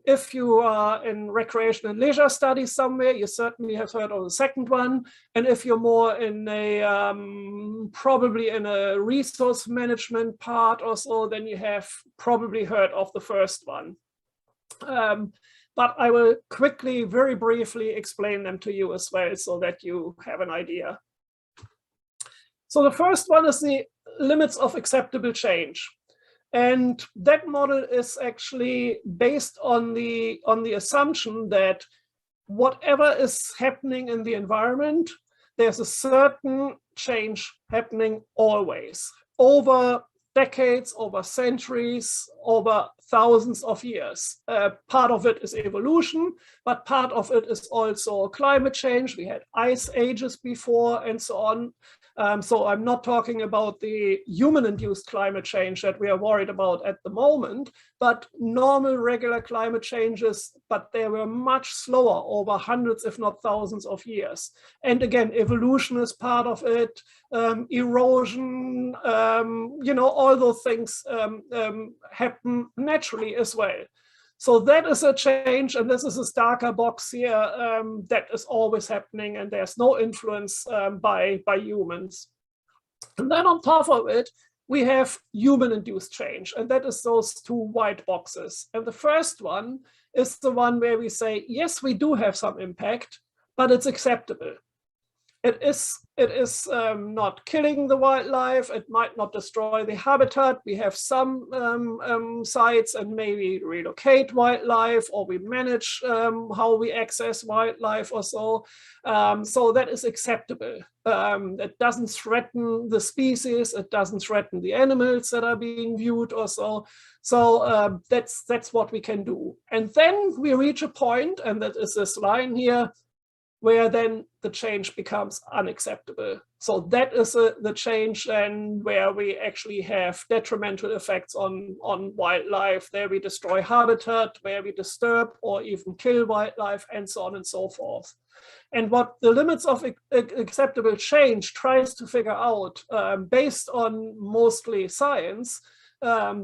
If you are in recreation and leisure studies somewhere, you certainly have heard of the second one. And if you're more in a, probably in a resource management part or so, then you have probably heard of the first one. But I will quickly, very briefly explain them to you as well, so that you have an idea. So the first one is the limits of acceptable change. And that model is actually based on the assumption that whatever is happening in the environment, there's a certain change happening always, over decades, over centuries, over thousands of years. Part of it is evolution, but part of it is also climate change. We had ice ages before and so on. So I'm not talking about the human-induced climate change that we are worried about at the moment, but normal, regular climate changes, but they were much slower over hundreds, if not thousands of years. And again, evolution is part of it, erosion, you know, all those things happen naturally as well. So that is a change, and this is a darker box here that is always happening, and there's no influence by humans. And then on top of it, we have human-induced change, and that is those two white boxes. And the first one is the one where we say, yes, we do have some impact, but it's acceptable. It is not killing the wildlife. It might not destroy the habitat. We have some sites and maybe relocate wildlife, or we manage how we access wildlife or so. So that is acceptable. It doesn't threaten the species. It doesn't threaten the animals that are being viewed or so. So that's what we can do. And then we reach a point, and that is this line here, where then the change becomes unacceptable. So that is the change then where we actually have detrimental effects on wildlife. There we destroy habitat, where we disturb or even kill wildlife, and so on and so forth. And what the limits of acceptable change tries to figure out, based on mostly science,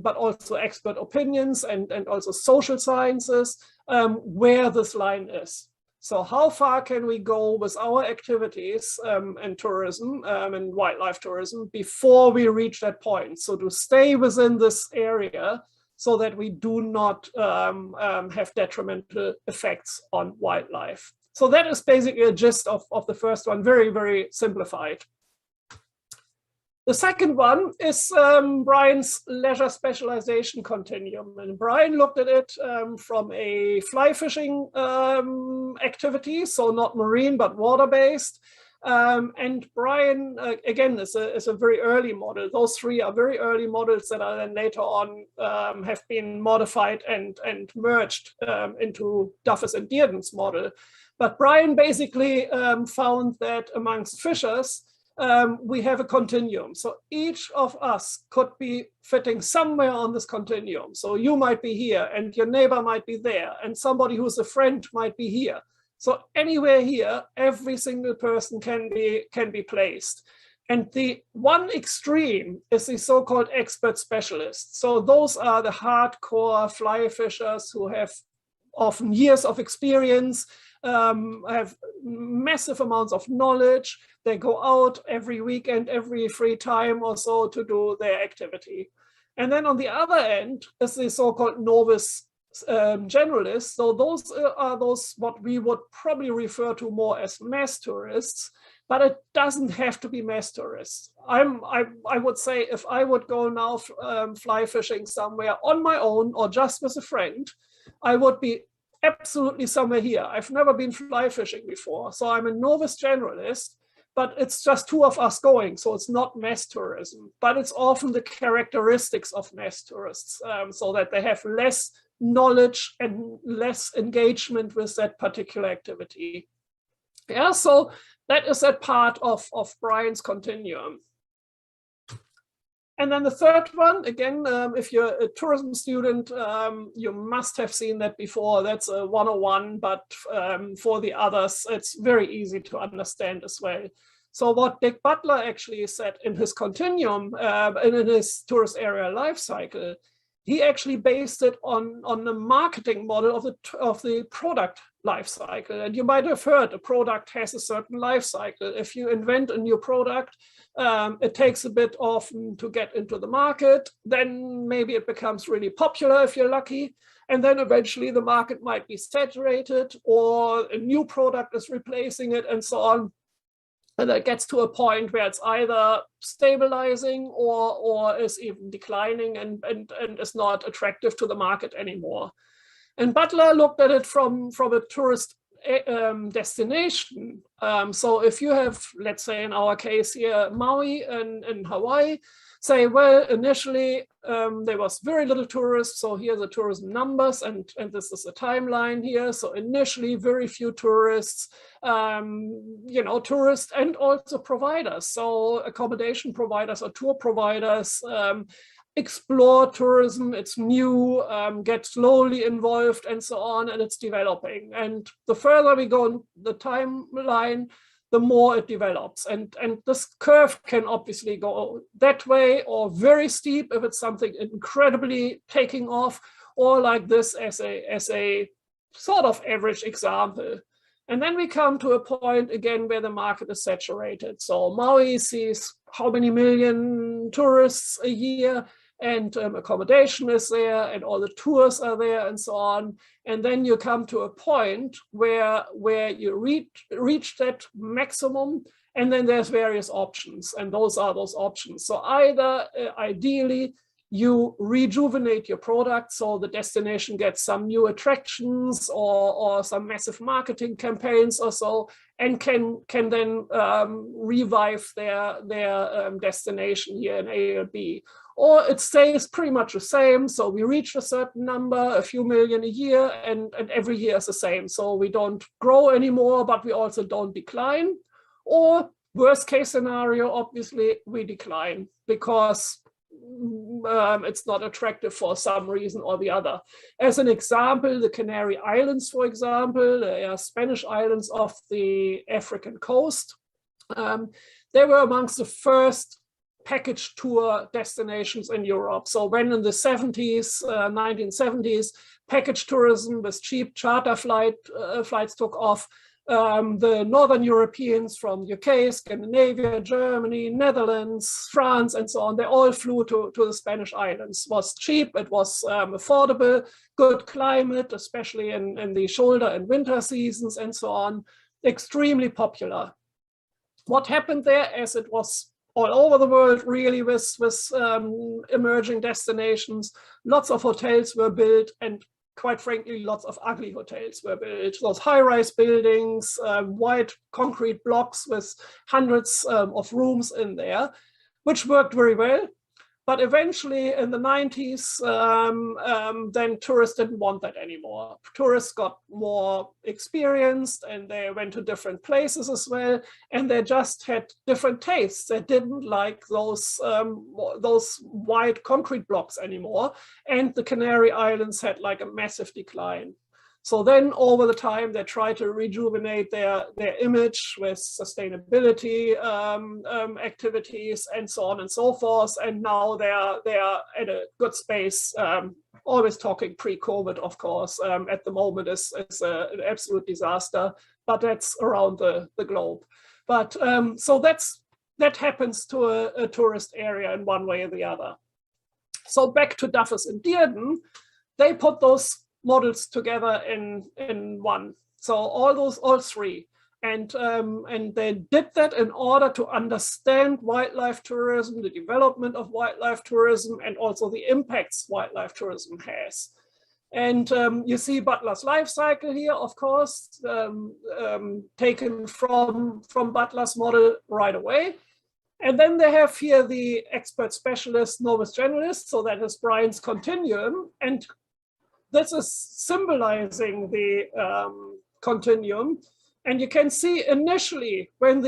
but also expert opinions and also social sciences, where this line is. So how far can we go with our activities in tourism and wildlife tourism before we reach that point? So to stay within this area so that we do not have detrimental effects on wildlife. So that is basically a gist of the first one, very, very simplified. The second one is Brian's leisure specialization continuum. And Brian looked at it from a fly fishing activity, so not marine, but water-based. And Brian, again, is a very early model. Those three are very early models that are then later on have been modified and merged into Duffus and Dearden's model. But Brian basically found that amongst fishers, we have a continuum. So each of us could be fitting somewhere on this continuum. So you might be here and your neighbor might be there and somebody who's a friend might be here. So anywhere here, every single person can be placed. And the one extreme is the so-called expert specialists. So those are the hardcore fly fishers who have often years of experience, have massive amounts of knowledge. They go out every weekend, every free time or so to do their activity. And then on the other end is the so-called novice generalists. So those are those what we would probably refer to more as mass tourists, but it doesn't have to be mass tourists. I would say if I would go now fly fishing somewhere on my own or just with a friend, I would be absolutely somewhere here. I've never been fly fishing before, so I'm a novice generalist, but it's just two of us going, so it's not mass tourism, but it's often the characteristics of mass tourists, so that they have less knowledge and less engagement with that particular activity. Yeah, so that is that part of Brian's continuum. And then the third one, again, if you're a tourism student, you must have seen that before. That's a 101, but for the others, it's very easy to understand as well. So what Dick Butler actually said in his continuum, and in his tourist area life cycle, he actually based it on the marketing model of the product life cycle. And you might have heard a product has a certain life cycle. If you invent a new product, it takes a bit often to get into the market. Then maybe it becomes really popular if you're lucky. And then eventually the market might be saturated or a new product is replacing it and so on. And it gets to a point where it's either stabilizing or is even declining and is not attractive to the market anymore. And Butler looked at it from a tourist destination. So if you have, let's say in our case here, Maui in Hawaii, say, well, initially there was very little tourists. So here are the tourism numbers and this is the timeline here. So initially very few tourists, tourists and also providers. So accommodation providers or tour providers explore tourism, it's new, get slowly involved and so on, and it's developing. And the further we go in the timeline, the more it develops. And this curve can obviously go that way or very steep if it's something incredibly taking off, or like this as a sort of average example. And then we come to a point again where the market is saturated. So Maui sees how many million tourists a year, and accommodation is there and all the tours are there and so on. And then you come to a point where you reach that maximum, and then there's various options, and those are those options. So either ideally you rejuvenate your product so the destination gets some new attractions or some massive marketing campaigns or so, and can then revive their destination here in A or B. Or it stays pretty much the same. So we reach a certain number, a few million a year, and every year is the same. So we don't grow anymore, but we also don't decline. Or worst case scenario, obviously we decline because it's not attractive for some reason or the other. As an example, the Canary Islands, for example, they are Spanish islands off the African coast. They were amongst the first package tour destinations in Europe. So when in the 70s, 1970s, package tourism with cheap charter flights took off, the Northern Europeans from UK, Scandinavia, Germany, Netherlands, France, and so on, they all flew to the Spanish islands. It was cheap, it was affordable, good climate, especially in the shoulder and winter seasons and so on, extremely popular. What happened there, as it was all over the world, really, with emerging destinations, lots of hotels were built, and quite frankly, lots of ugly hotels were built. Those high-rise buildings, white concrete blocks with hundreds of rooms in there, which worked very well. But eventually in the 90s, then tourists didn't want that anymore. Tourists got more experienced and they went to different places as well. And they just had different tastes. They didn't like those white concrete blocks anymore. And the Canary Islands had like a massive decline. So then over the time, they tried to rejuvenate their image with sustainability activities and so on and so forth. And now they are at a good space, always talking pre-COVID, of course. At the moment is an absolute disaster, but that's around the globe. But so that happens to a tourist area in one way or the other. So back to Duffus and Dearden, they put those models together in one. So all three. And they did that in order to understand wildlife tourism, the development of wildlife tourism, and also the impacts wildlife tourism has. And you see Butler's life cycle here, of course, taken from Butler's model right away. And then they have here the expert specialist, novice generalist. So that is Brian's continuum. And this is symbolizing the continuum. And you can see initially when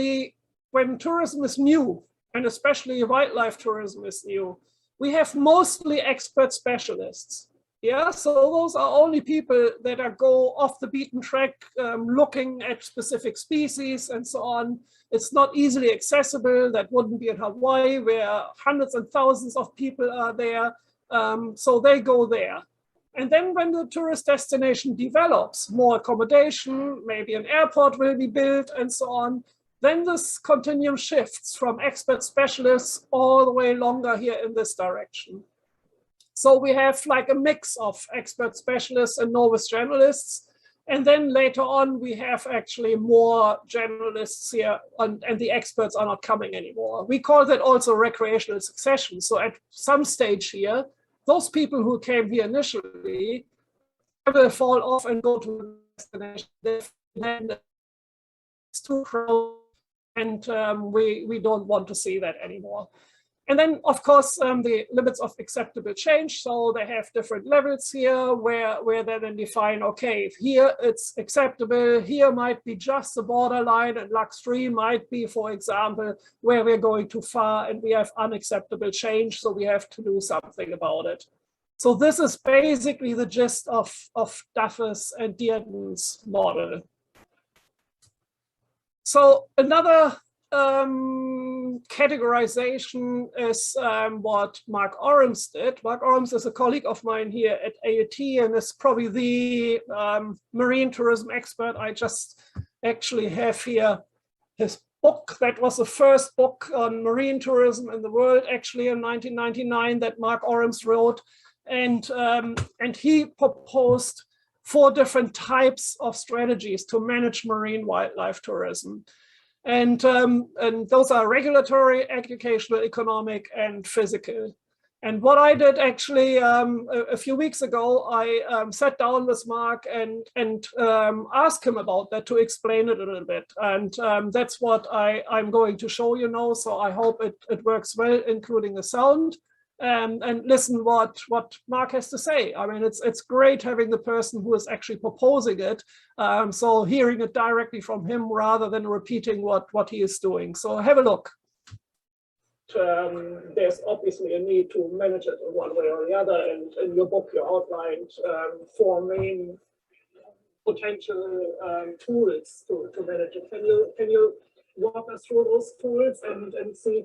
tourism is new, and especially wildlife tourism is new, we have mostly expert specialists. Yeah, so those are only people that go off the beaten track, looking at specific species and so on. It's not easily accessible. That wouldn't be in Hawaii, where hundreds and thousands of people are there. So they go there. And then when the tourist destination develops, more accommodation, maybe an airport will be built and so on, then this continuum shifts from expert specialists all the way longer here in this direction. So we have like a mix of expert specialists and novice generalists. And then later on, we have actually more generalists here, and the experts are not coming anymore. We call that also recreational succession. So at some stage here, those people who came here initially will fall off and go to the destination. Then it's too crowded, and we don't want to see that anymore. And then, of course, the limits of acceptable change. So they have different levels here where they then define, okay, if here it's acceptable, here might be just the borderline, and Lux 3 might be, for example, where we're going too far and we have unacceptable change, so we have to do something about it. So this is basically the gist of Duffus and Dearden's model. So another categorization is what Mark Orams did. Mark Orams is a colleague of mine here at AUT and is probably the marine tourism expert. I just actually have here his book. That was the first book on marine tourism in the world, actually in 1999, that Mark Orams wrote. And he proposed 4 different types of strategies to manage marine wildlife tourism. And those are regulatory, educational, economic, and physical. And what I did actually a few weeks ago, I sat down with Mark and asked him about that to explain it a little bit. And that's what I'm going to show you now. So I hope it works well, including the sound. And listen what Mark has to say. I mean, it's great having the person who is actually proposing it. So hearing it directly from him rather than repeating what he is doing. So have a look. There's obviously a need to manage it in one way or the other. And in your book, you outlined 4 main potential tools to manage it. Can you walk us through those tools and see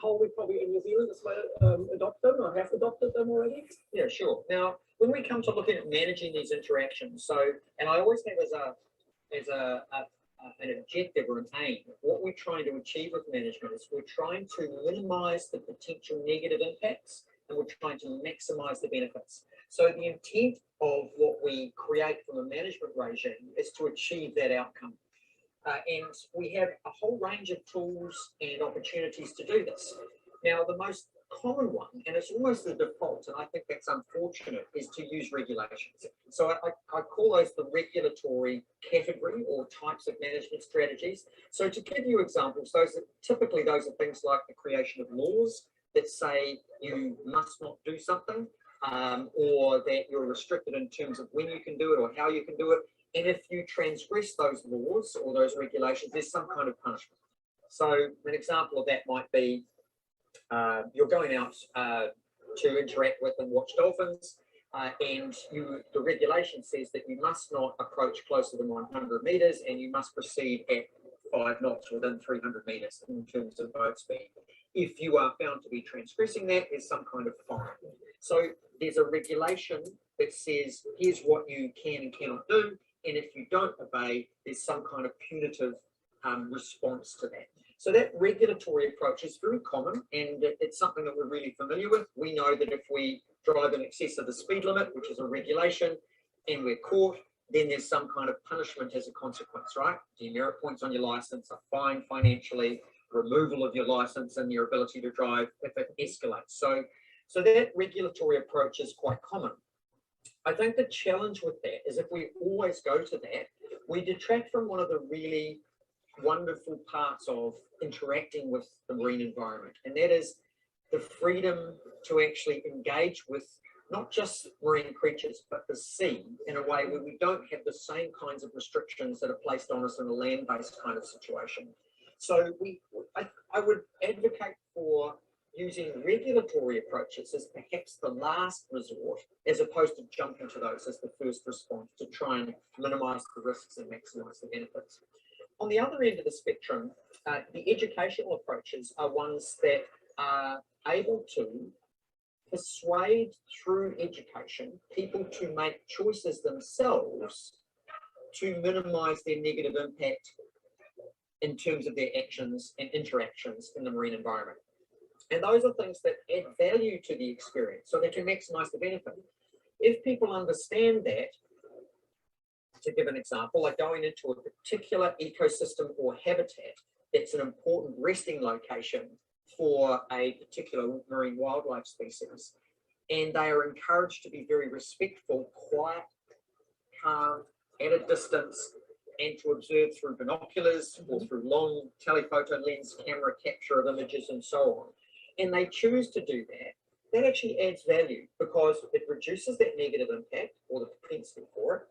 how we probably in New Zealand as well adopt them or have adopted them already? Yeah, sure. Now, when we come to looking at managing these interactions, and I always have an objective or an aim, what we're trying to achieve with management is we're trying to minimize the potential negative impacts and we're trying to maximize the benefits. So the intent of what we create from a management regime is to achieve that outcome. And we have a whole range of tools and opportunities to do this. Now, the most common one, and it's almost the default, and I think that's unfortunate, is to use regulations. So I call those the regulatory category or types of management strategies. So to give you examples, those are things like the creation of laws that say you must not do something, or that you're restricted in terms of when you can do it or how you can do it. And if you transgress those laws or those regulations, there's some kind of punishment. So an example of that might be you're going out to interact with and watch dolphins, and the regulation says that you must not approach closer than 100 meters and you must proceed at 5 knots within 300 meters in terms of boat speed. If you are found to be transgressing that, there's some kind of fine. So there's a regulation that says here's what you can and cannot do, and if you don't obey, there's some kind of punitive response to that. So that regulatory approach is very common, and it's something that we're really familiar with. We know that if we drive in excess of the speed limit, which is a regulation, and we're caught, then there's some kind of punishment as a consequence, right? Demerit points on your license, a fine financially, removal of your license and your ability to drive if it escalates. So that regulatory approach is quite common. I think the challenge with that is if we always go to that, we detract from one of the really wonderful parts of interacting with the marine environment, and that is the freedom to actually engage with not just marine creatures, but the sea in a way where we don't have the same kinds of restrictions that are placed on us in a land-based kind of situation. So I would advocate for using regulatory approaches as perhaps the last resort, as opposed to jumping to those as the first response to try and minimize the risks and maximize the benefits. On the other end of the spectrum, the educational approaches are ones that are able to persuade through education people to make choices themselves to minimize their negative impact in terms of their actions and interactions in the marine environment. And those are things that add value to the experience so they can maximize the benefit. If people understand that, to give an example, like going into a particular ecosystem or habitat that's an important resting location for a particular marine wildlife species, and they are encouraged to be very respectful, quiet, calm, at a distance, and to observe through binoculars or through long telephoto lens camera capture of images and so on, and they choose to do that, that actually adds value because it reduces that negative impact or the propensity for it.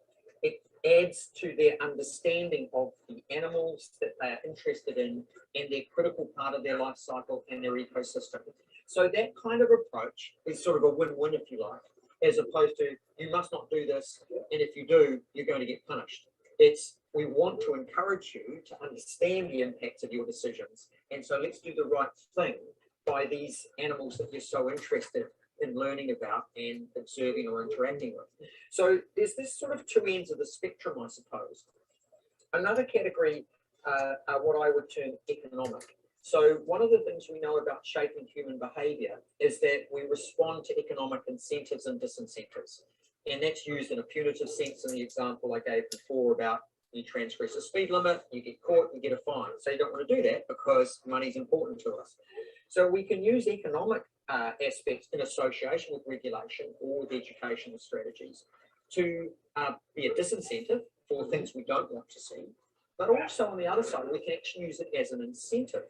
It adds to their understanding of the animals that they are interested in and their critical part of their life cycle and their ecosystem. So that kind of approach is sort of a win-win, if you like, as opposed to you must not do this, and if you do, you're going to get punished. It's we want to encourage you to understand the impacts of your decisions, and so let's do the right thing by these animals that you're so interested in learning about and observing or interacting with. So there's this sort of two ends of the spectrum, I suppose. Another category are what I would term economic. So one of the things we know about shaping human behavior is that we respond to economic incentives and disincentives. And that's used in a punitive sense in the example I gave before about you transgress a speed limit, you get caught, you get a fine. So you don't want to do that because money is important to us. So we can use economic aspects in association with regulation or with educational strategies to be a disincentive for things we don't want to see. But also on the other side, we can actually use it as an incentive.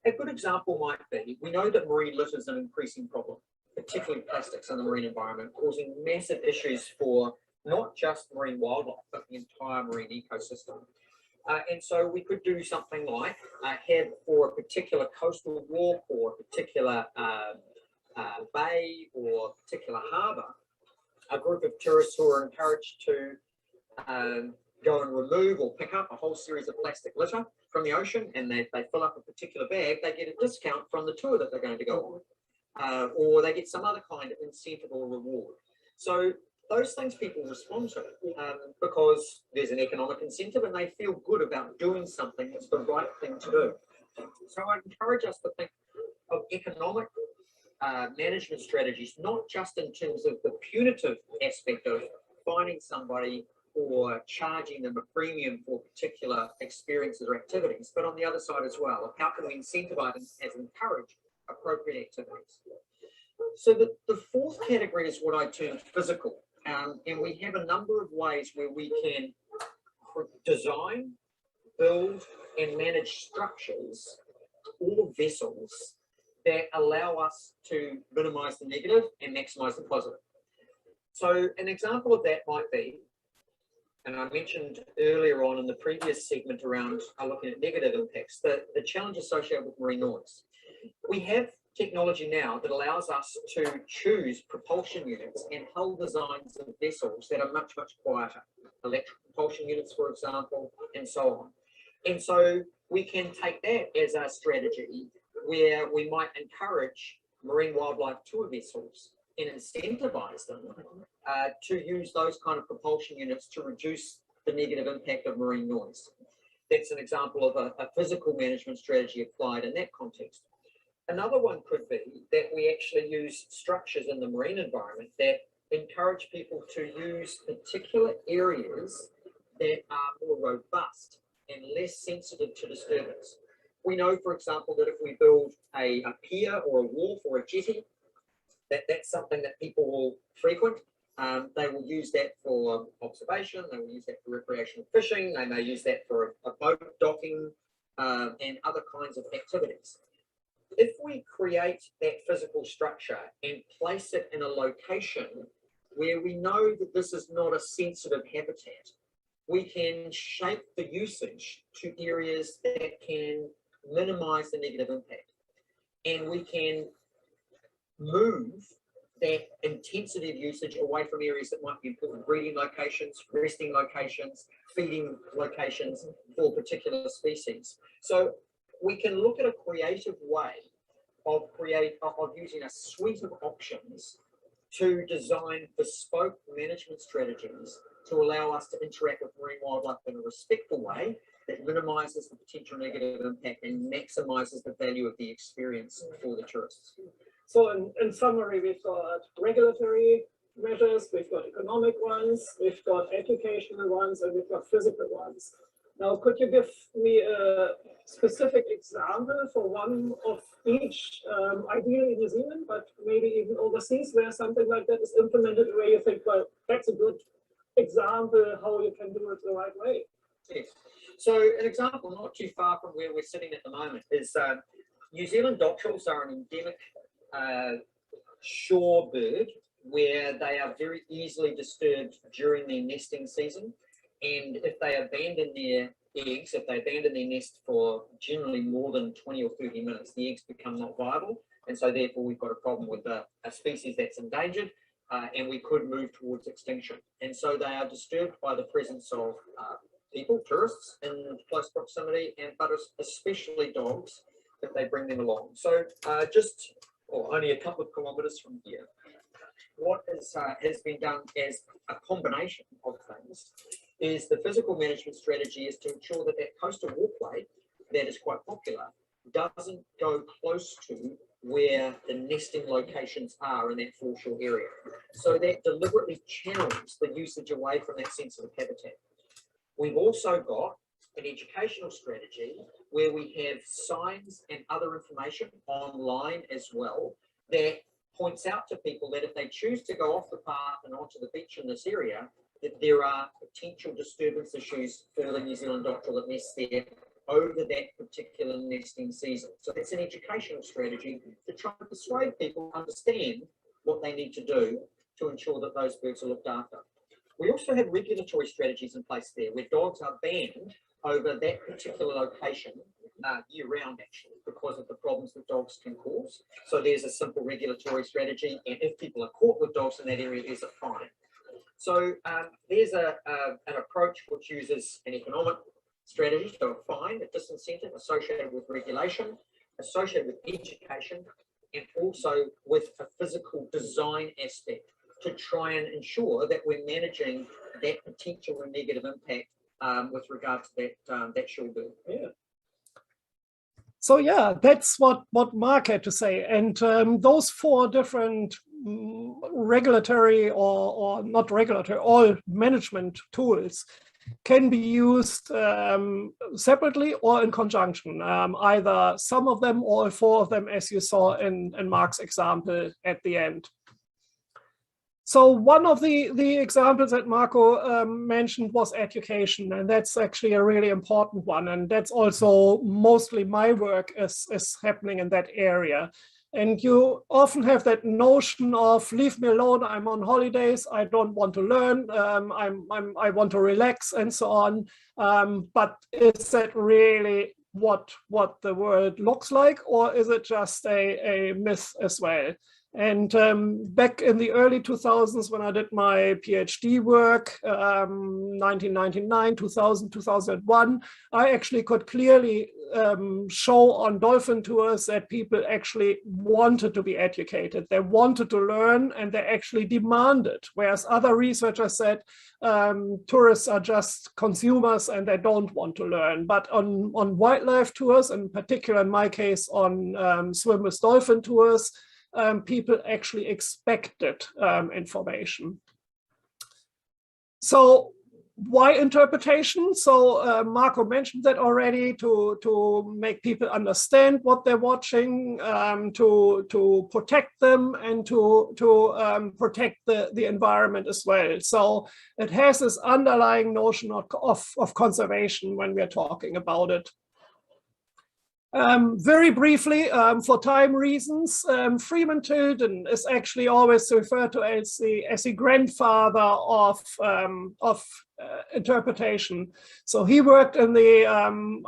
A good example might be, we know that marine litter is an increasing problem, particularly plastics in the marine environment, causing massive issues for not just marine wildlife, but the entire marine ecosystem. And so we could do something like have for a particular coastal walk or a particular bay or particular harbour, a group of tourists who are encouraged to go and remove or pick up a whole series of plastic litter from the ocean, and they fill up a particular bag, they get a discount from the tour that they're going to go on, or they get some other kind of incentive or reward. So those things people respond to because there's an economic incentive and they feel good about doing something that's the right thing to do. So I encourage us to think of economic management strategies, not just in terms of the punitive aspect of finding somebody or charging them a premium for particular experiences or activities, but on the other side as well, of how can we incentivize and encourage appropriate activities. So the fourth category is what I term physical, and we have a number of ways where we can design, build, and manage structures or vessels that allow us to minimize the negative and maximize the positive. So an example of that might be, and I mentioned earlier on in the previous segment around looking at negative impacts, the challenge associated with marine noise. We have technology now that allows us to choose propulsion units and hull designs of vessels that are much, much quieter. Electric propulsion units, for example, and so on. And so we can take that as a strategy where we might encourage marine wildlife tour vessels and incentivize them to use those kind of propulsion units to reduce the negative impact of marine noise. That's an example of a physical management strategy applied in that context. Another one could be that we actually use structures in the marine environment that encourage people to use particular areas that are more robust and less sensitive to disturbance. We know, for example, that if we build a pier or a wharf or a jetty, that's something that people will frequent. They will use that for observation, they will use that for recreational fishing, they may use that for a boat docking and other kinds of activities. If we create that physical structure and place it in a location where we know that this is not a sensitive habitat, we can shape the usage to areas that can minimize the negative impact. And we can move that intensity of usage away from areas that might be important breeding locations, resting locations, feeding locations for particular species. So we can look at a creative way of using a suite of options to design bespoke management strategies to allow us to interact with marine wildlife in a respectful way that minimizes the potential negative impact and maximizes the value of the experience for the tourists. So in summary, we've got regulatory measures, we've got economic ones, we've got educational ones, and we've got physical ones. Now, could you give me a specific example for one of each, ideally in New Zealand, but maybe even overseas, where something like that is implemented where you think, well, that's a good example how you can do it the right way? Yes. So an example not too far from where we're sitting at the moment is New Zealand dotterels are an endemic shore bird where they are very easily disturbed during their nesting season. And if they abandon their eggs, if they abandon their nest for generally more than 20 or 30 minutes, the eggs become not viable. And so therefore we've got a problem with a species that's endangered and we could move towards extinction. And so they are disturbed by the presence of people, tourists in close proximity, but especially dogs if they bring them along. So only a couple of kilometres from here, what has been done as a combination of things is the physical management strategy is to ensure that that coastal walkway that is quite popular doesn't go close to where the nesting locations are in that foreshore area. So that deliberately channels the usage away from that sensitive habitat. We've also got an educational strategy where we have signs and other information online as well that points out to people that if they choose to go off the path and onto the beach in this area, that there are potential disturbance issues for the New Zealand dotterel that nests there over that particular nesting season. So it's an educational strategy to try and persuade people to understand what they need to do to ensure that those birds are looked after. We also have regulatory strategies in place there where dogs are banned over that particular location year-round, actually, because of the problems that dogs can cause. So there's a simple regulatory strategy, and if people are caught with dogs in that area, there's a fine. So there's an approach which uses an economic strategy to find a disincentive associated with regulation, associated with education, and also with a physical design aspect to try and ensure that we're managing that potential negative impact with regard to that shell build. Yeah. So yeah, that's what Mark had to say. And those four different regulatory or not regulatory, all management tools can be used separately or in conjunction, either some of them or all four of them, as you saw in Mark's example at the end. So one of the examples that Marco mentioned was education, and that's actually a really important one. And that's also mostly my work is happening in that area. And you often have that notion of leave me alone, I'm on holidays, I don't want to learn, I want to relax and so on. But is that really what the world looks like, or is it just a myth as well? And back in the early 2000s, when I did my PhD work, 1999, 2000, 2001, I actually could clearly show on dolphin tours that people actually wanted to be educated. They wanted to learn, and they actually demanded. Whereas other researchers said tourists are just consumers and they don't want to learn. But on wildlife tours, in particular in my case on swim with dolphin tours, people actually expected information. So why interpretation? So Marco mentioned that already, to make people understand what they're watching, to protect them, and to protect the environment as well. So it has this underlying notion of conservation when we're talking about it. Very briefly, for time reasons, Freeman Tilden is actually always referred to as the grandfather of interpretation. So he worked in the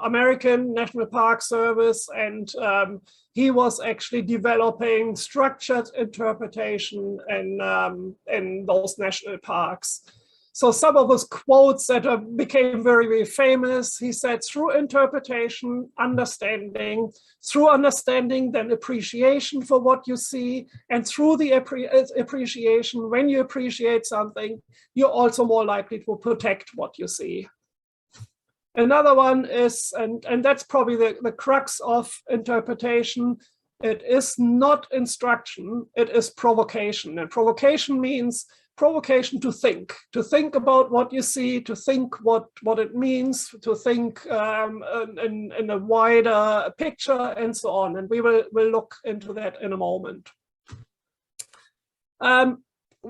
American National Park Service, and he was actually developing structured interpretation in those national parks. So some of those quotes that became very, very famous, he said, through interpretation, understanding, through understanding, then appreciation for what you see, and through the appreciation, when you appreciate something, you're also more likely to protect what you see. Another one is, and that's probably the crux of interpretation, it is not instruction, it is provocation. And provocation means provocation to think about what you see, to think what it means, to think in a wider picture, and so on. And we will look into that in a moment.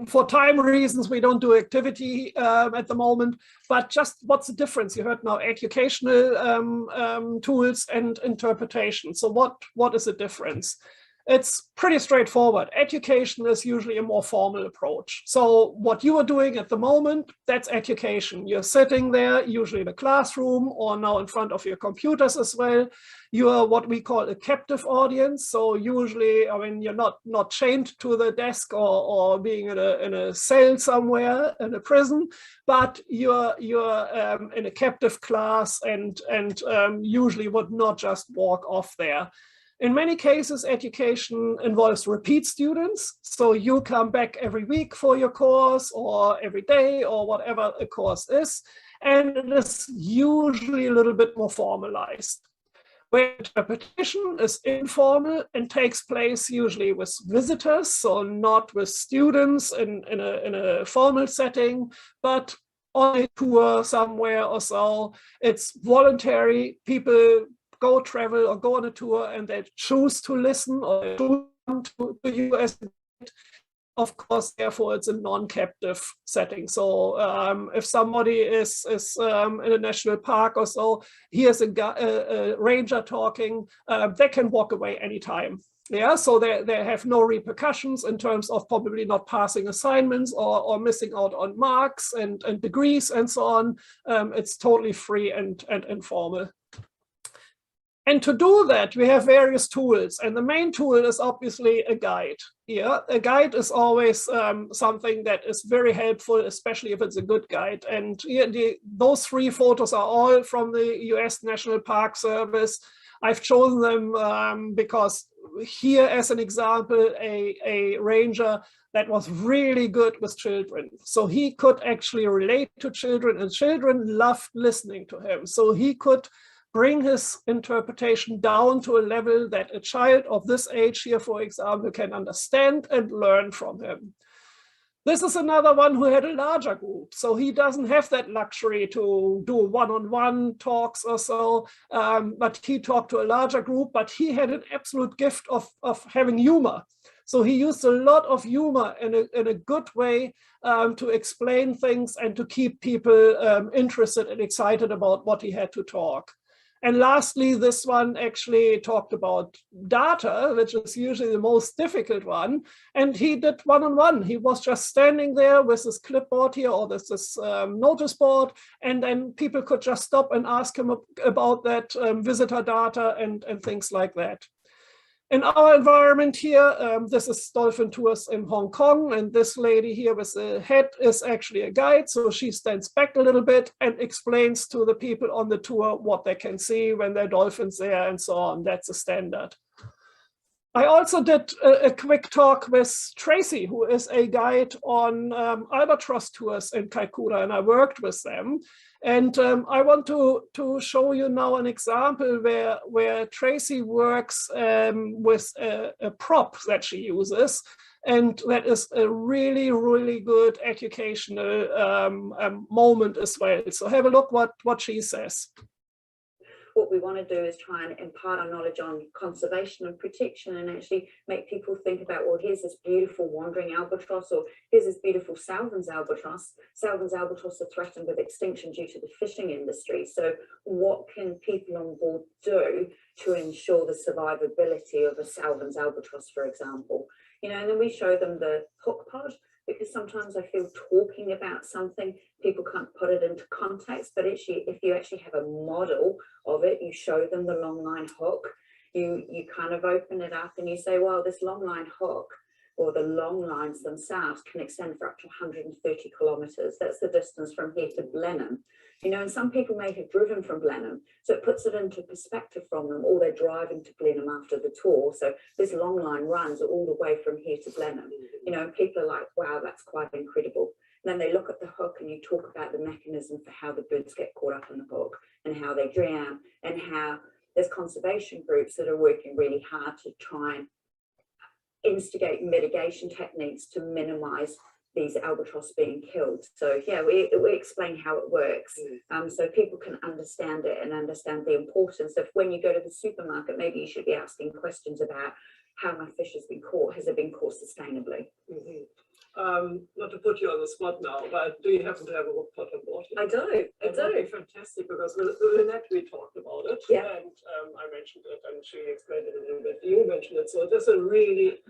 For time reasons, we don't do activity at the moment, but just what's the difference? You heard now educational tools and interpretation. So what is the difference? It's pretty straightforward. Education is usually a more formal approach. So what you are doing at the moment, that's education. You're sitting there, usually in a classroom or now in front of your computers as well. You are what we call a captive audience. So usually, I mean, you're not chained to the desk or being in a cell somewhere in a prison, but you're in a captive class and usually would not just walk off there. In many cases, education involves repeat students. So you come back every week for your course, or every day, or whatever a course is. And it is usually a little bit more formalized. Where interpretation is informal and takes place usually with visitors, so not with students in a formal setting, but on a tour somewhere or so. It's voluntary. People go travel or go on a tour and they choose to listen or to you as a guide. Of course, therefore, it's a non-captive setting. So if somebody is in a national park or so, here's a ranger talking, they can walk away anytime. Yeah, so they have no repercussions in terms of probably not passing assignments or missing out on marks and degrees and so on. It's totally free and informal. And to do that, we have various tools. And the main tool is obviously a guide. Yeah, a guide is always something that is very helpful, especially if it's a good guide. And those 3 photos are all from the US National Park Service. I've chosen them because here, as an example, a ranger that was really good with children. So he could actually relate to children, and children loved listening to him. So he could bring his interpretation down to a level that a child of this age here, for example, can understand and learn from him. This is another one who had a larger group. So he doesn't have that luxury to do one-on-one talks or so, but he talked to a larger group, but he had an absolute gift of having humor. So he used a lot of humor in a good way to explain things and to keep people interested and excited about what he had to talk. And lastly, this one actually talked about data, which is usually the most difficult one. And he did one-on-one. He was just standing there with this clipboard here or this notice board, and then people could just stop and ask him about that visitor data and things like that. In our environment here, this is Dolphin Tours in Hong Kong, and this lady here with the head is actually a guide. So she stands back a little bit and explains to the people on the tour what they can see when there are dolphins there and so on. That's a standard. I also did a quick talk with Tracy, who is a guide on albatross tours in Calcutta, and I worked with them. And I want to show you now an example where Tracy works with a prop that she uses. And that is a really, really good educational moment as well. So have a look what she says. What we want to do is try and impart our knowledge on conservation and protection, and actually make people think about, well, here's this beautiful wandering albatross, or here's this beautiful Salvin's albatross. Salvin's albatross are threatened with extinction due to the fishing industry. So what can people on board do to ensure the survivability of a Salvin's albatross, for example? You know, and then we show them the hook pod, because sometimes I feel talking about something, people can't put it into context, but actually, if you actually have a model of it, you show them the long line hook, you kind of open it up and you say, well, this long line hook, or the long lines themselves, can extend for up to 130 kilometers. That's the distance from here to Blenheim. You know, and some people may have driven from Blenheim, so it puts it into perspective from them, or they're driving to Blenheim after the tour. So this long line runs all the way from here to Blenheim. You know, and people are like, wow, that's quite incredible. And then they look at the hook and you talk about the mechanism for how the birds get caught up in the hook and how they drown, and how there's conservation groups that are working really hard to try and instigate mitigation techniques to minimize these albatross being killed. So yeah, we explain how it works, so people can understand it and understand the importance of, when you go to the supermarket, maybe you should be asking questions about how my fish has been caught. Has it been caught sustainably? Not to put you on the spot now, but do you happen to have a hook pot on board? I do. It would be fantastic, because with Lynette we talked about it, Yeah. and I mentioned it, and she explained it a little bit. You mentioned it, so it is a really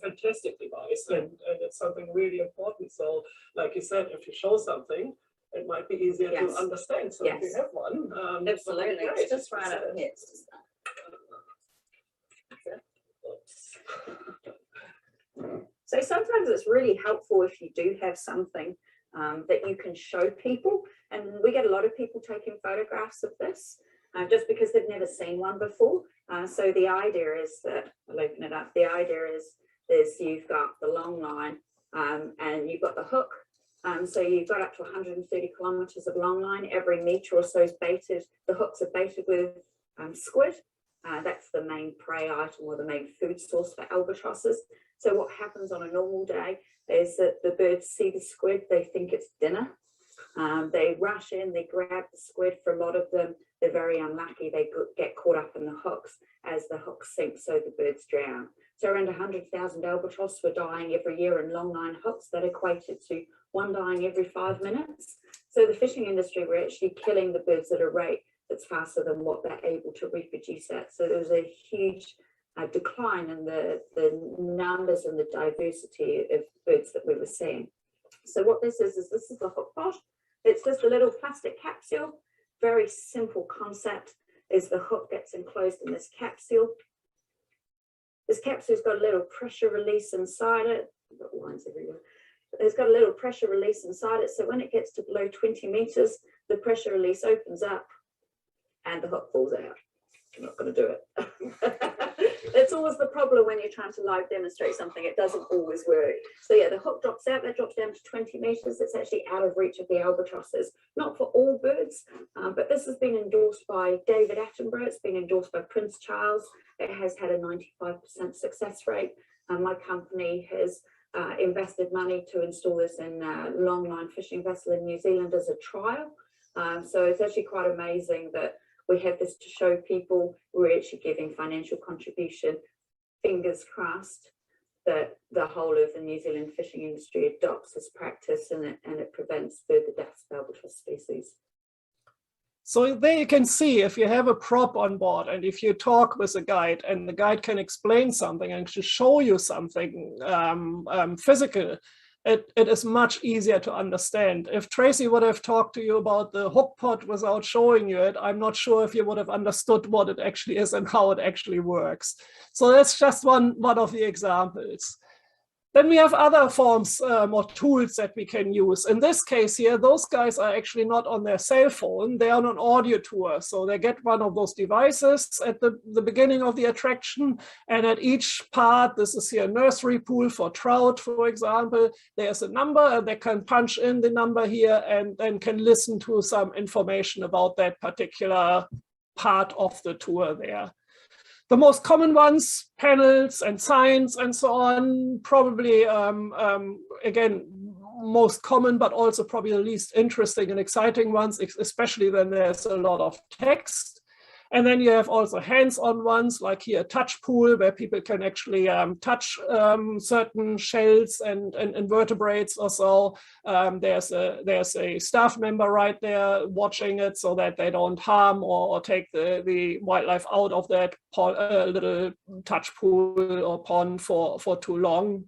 fantastic device, and it's something really important. So, like you said, if you show something, it might be easier to Yes. understand. So if Yes. you have one, Absolutely. great. It's just right up here. It's just So sometimes it's really helpful if you do have something that you can show people. And we get a lot of people taking photographs of this just because they've never seen one before. So the idea is that, I'll open it up, the idea is you've got the long line and you've got the hook. So you've got up to 130 kilometers of long line. Every meter or so is baited. The hooks are baited with squid. That's the main prey item, or the main food source for albatrosses. So what happens on a normal day is that the birds see the squid, they think it's dinner. They rush in, they grab the squid. For a lot of them, they're very unlucky. They get caught up in the hooks. As the hooks sink, so the birds drown. So around 100,000 albatross were dying every year in longline hooks. That equated to one dying every 5 minutes. So the fishing industry were actually killing the birds at a rate that's faster than what they're able to reproduce at. So there was a huge decline in the numbers and the diversity of birds that we were seeing. So what this is this is the hook pot. It's just a little plastic capsule, very simple concept. is the hook gets enclosed in this capsule. This capsule's got a little pressure release inside it. I've got lines everywhere. It's got a little pressure release inside it. So when it gets to below 20 meters, the pressure release opens up and the hook falls out. I'm not going to do it. That's always the problem when you're trying to live demonstrate something. It doesn't always work. So yeah, the hook drops out. That drops down to 20 meters. It's actually out of reach of the albatrosses. Not for all birds, but this has been endorsed by David Attenborough. It's been endorsed by Prince Charles. It has had a 95% success rate. My company has invested money to install this in a longline fishing vessel in New Zealand as a trial. So it's actually quite amazing that we have this to show people we're actually giving financial contribution. Fingers crossed that the whole of the New Zealand fishing industry adopts this practice and it prevents further deaths of albatross species. So there you can see, if you have a prop on board and if you talk with a guide and the guide can explain something and to show you something physical, it is much easier to understand. If Tracy would have talked to you about the hook pot without showing you it, I'm not sure if you would have understood what it actually is and how it actually works. So that's just one of the examples. Then we have other forms or tools that we can use. In this case here, those guys are actually not on their cell phone, they are on an audio tour. So they get one of those devices at the beginning of the attraction. And at each part, this is here a nursery pool for trout, for example. There's a number and they can punch in the number here and then can listen to some information about that particular part of the tour there. The most common ones, panels and signs and so on, probably, again, most common, but also probably the least interesting and exciting ones, especially when there's a lot of text. And then you have also hands-on ones, like here a touch pool, where people can actually touch certain shells and invertebrates or so. There's a staff member right there watching it so that they don't harm or take the wildlife out of that little touch pool or pond for too long.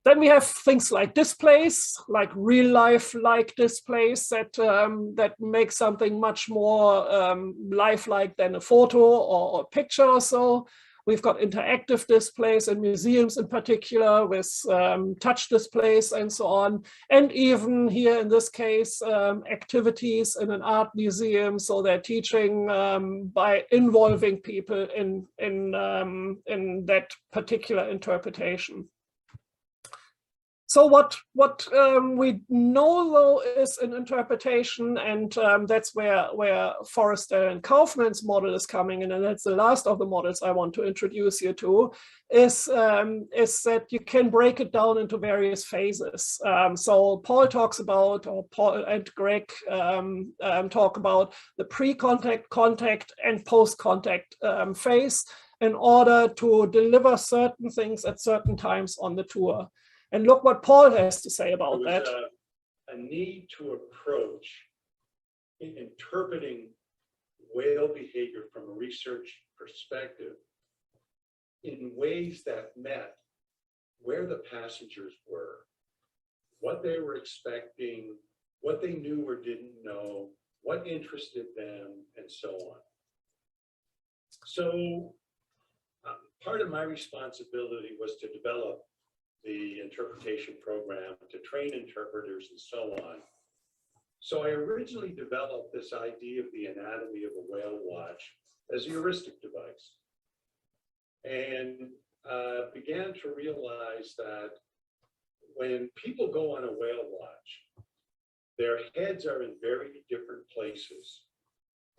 Then we have things like displays, like real life-like displays that make something much more lifelike than a photo or a picture or so. We've got interactive displays in museums in particular with touch displays and so on. And even here in this case, activities in an art museum. So they're teaching by involving people in that particular interpretation. So what we know though is an interpretation, and that's where Forrester and Kaufman's model is coming in, and that's the last of the models I want to introduce you to, is that you can break it down into various phases. So Paul talks about, or Paul and Greg talk about the pre-contact, contact, and post-contact phase in order to deliver certain things at certain times on the tour. And look what Paul has to say about that. A need to approach in interpreting whale behavior from a research perspective in ways that met where the passengers were, what they were expecting, what they knew or didn't know, what interested them, and so on. So part of my responsibility was to develop the interpretation program, to train interpreters and so on. So I originally developed this idea of the anatomy of a whale watch as a heuristic device, and began to realize that when people go on a whale watch, their heads are in very different places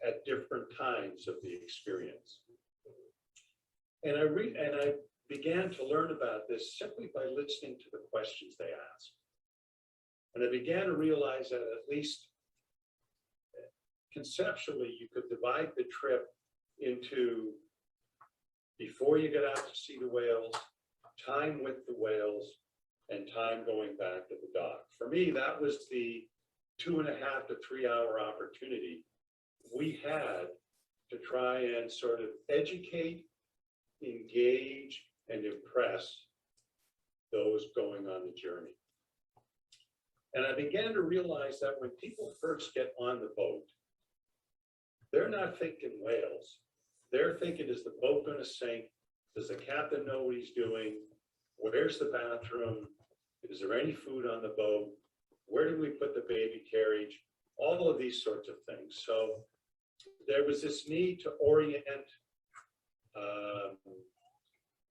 at different times of the experience. And I began to learn about this simply by listening to the questions they asked. And I began to realize that at least conceptually, you could divide the trip into before you get out to see the whales, time with the whales, and time going back to the dock. For me, that was the 2.5 to 3 hour opportunity we had to try and sort of educate, engage, and impress those going on the journey. And I began to realize that when people first get on the boat, they're not thinking whales. They're thinking, is the boat going to sink? Does the captain know what he's doing? Where's the bathroom? Is there any food on the boat? Where do we put the baby carriage? All of these sorts of things. So there was this need to orient,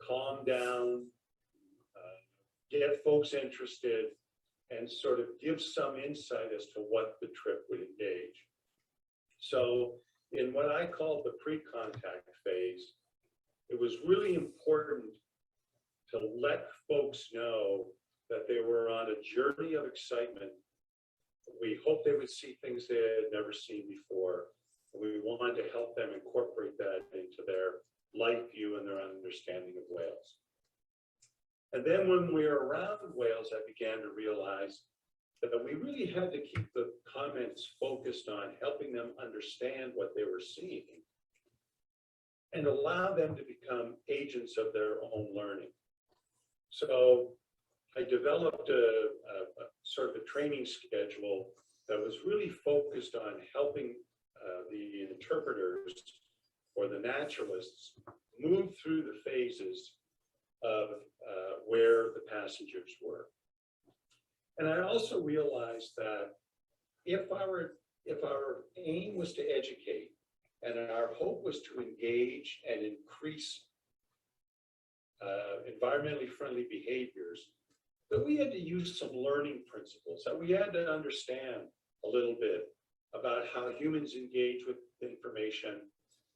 calm down, get folks interested, and sort of give some insight as to what the trip would engage. So in what I call the pre-contact phase, it was really important to let folks know that they were on a journey of excitement. We hoped they would see things they had never seen before. We wanted to help them incorporate that into their life view and their understanding of whales. And then when we were around whales, I began to realize that we really had to keep the comments focused on helping them understand what they were seeing and allow them to become agents of their own learning. So I developed a sort of a training schedule that was really focused on helping the interpreters or the naturalists move through the phases of where the passengers were. And I also realized that if our aim was to educate and our hope was to engage and increase environmentally friendly behaviors, that we had to use some learning principles, that we had to understand a little bit about how humans engage with information,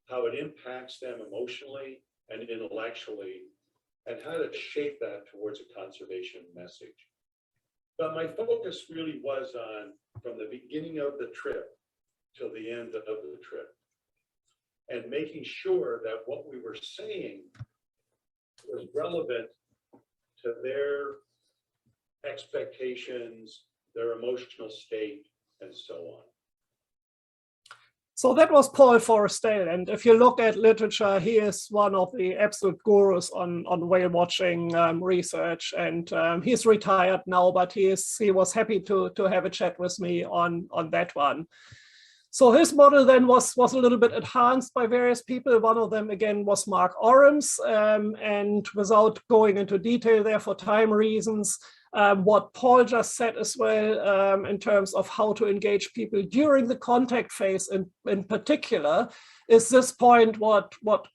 how it impacts them emotionally and intellectually, and how to shape that towards a conservation message. But my focus really was on from the beginning of the trip till the end of the trip, and making sure that what we were saying was relevant to their expectations, their emotional state, and so on. So that was Paul Forestell, and if you look at literature, he is one of the absolute gurus on whale watching research, and he's retired now, but he was happy to have a chat with me on that one. So his model then was a little bit enhanced by various people. One of them again was Mark Orams, and without going into detail there for time reasons, what Paul just said as well in terms of how to engage people during the contact phase in particular is this point what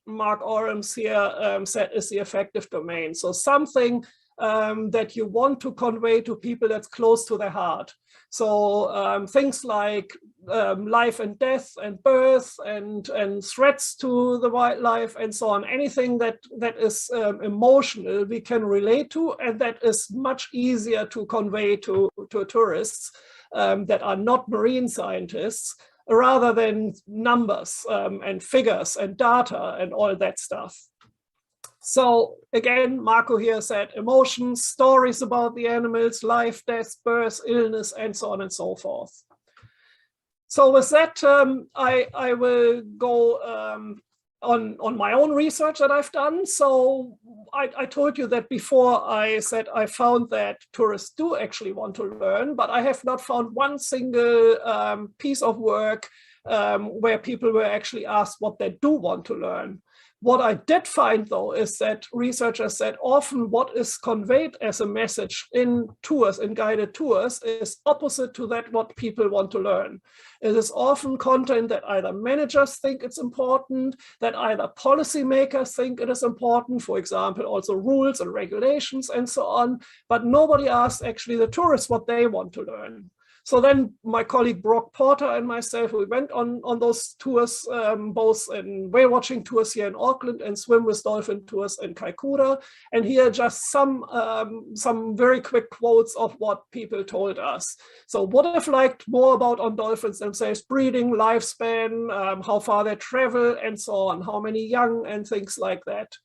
Mark Orams here said is the effective domain. So something that you want to convey to people that's close to their heart. So things like life and death and birth and threats to the wildlife and so on, anything that is emotional we can relate to, and that is much easier to convey to tourists that are not marine scientists, rather than numbers and figures and data and all that stuff. So again, Marco here said emotions, stories about the animals, life, death, birth, illness, and so on and so forth. So with that, I will go on my own research that I've done. So I told you that before. I said I found that tourists do actually want to learn, but I have not found one single piece of work where people were actually asked what they do want to learn. What I did find, though, is that researchers said often what is conveyed as a message in tours, in guided tours, is opposite to that what people want to learn. It is often content that either managers think it's important, that either policymakers think it is important, for example, also rules and regulations and so on, but nobody asks actually the tourists what they want to learn. So then my colleague Brock Porter and myself, we went on those tours, both in whale watching tours here in Auckland and swim with dolphin tours in Kaikoura. And here are just some very quick quotes of what people told us. So what I've liked more about on dolphins themselves: breeding, lifespan, how far they travel and so on, how many young and things like that.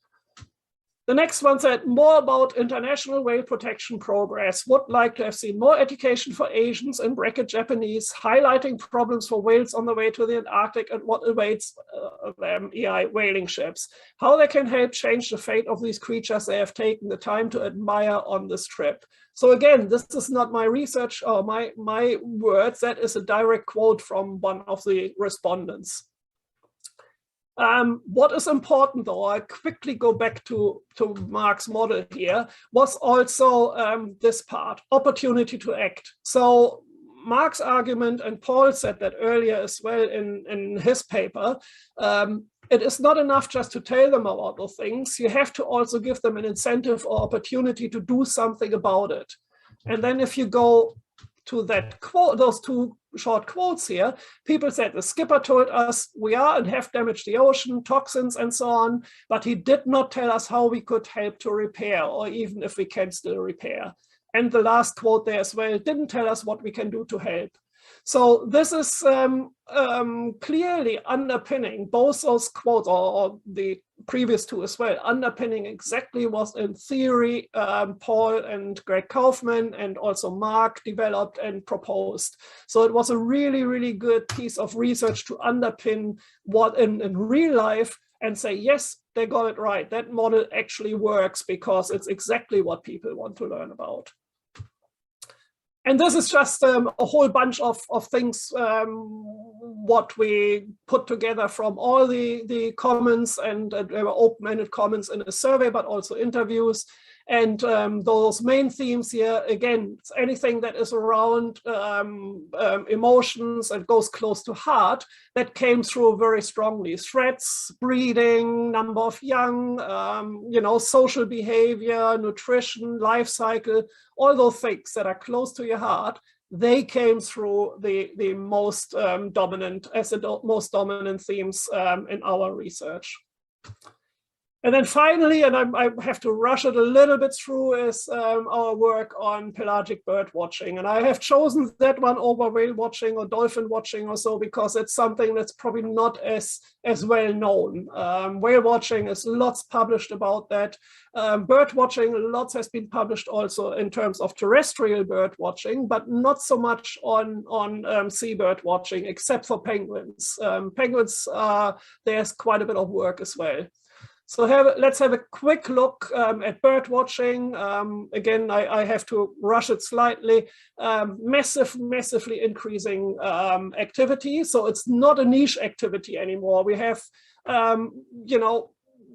The next one said more about international whale protection progress. Would like to have seen more education for Asians, in bracket Japanese, highlighting problems for whales on the way to the Antarctic and what awaits them, EI whaling ships. How they can help change the fate of these creatures they have taken the time to admire on this trip. So again, this is not my research or my words. That is a direct quote from one of the respondents. What is important, though, I quickly go back to Mark's model here, was also this part, opportunity to act. So Mark's argument, and Paul said that earlier as well in his paper, it is not enough just to tell them about those things. You have to also give them an incentive or opportunity to do something about it. And then if you go to that quote, those two short quotes here, people said the skipper told us we are and have damaged the ocean, toxins and so on, but he did not tell us how we could help to repair, or even if we can still repair. And the last quote there as well didn't tell us what we can do to help. So this is clearly underpinning both those quotes, or the previous two as well, underpinning exactly what in theory Paul and Greg Kaufman and also Mark developed and proposed. So it was a really, really good piece of research to underpin what in real life and say, yes, they got it right. That model actually works because it's exactly what people want to learn about. And this is just a whole bunch of things, what we put together from all the comments, and there were open-ended comments in a survey, but also interviews. And those main themes here, again, it's anything that is around emotions and goes close to heart, that came through very strongly. Threats, breeding, number of young, social behavior, nutrition, life cycle, all those things that are close to your heart, they came through the most dominant themes in our research. And then finally, and I have to rush it a little bit through, is our work on pelagic bird watching. And I have chosen that one over whale watching or dolphin watching or so, because it's something that's probably not as well known. Whale watching is lots published about that. Bird watching, lots has been published also in terms of terrestrial bird watching, but not so much on seabird watching, except for penguins. Penguins, there's quite a bit of work as well. So let's have a quick look at bird watching. Again, I have to rush it slightly. Massively increasing activity. So it's not a niche activity anymore. We have,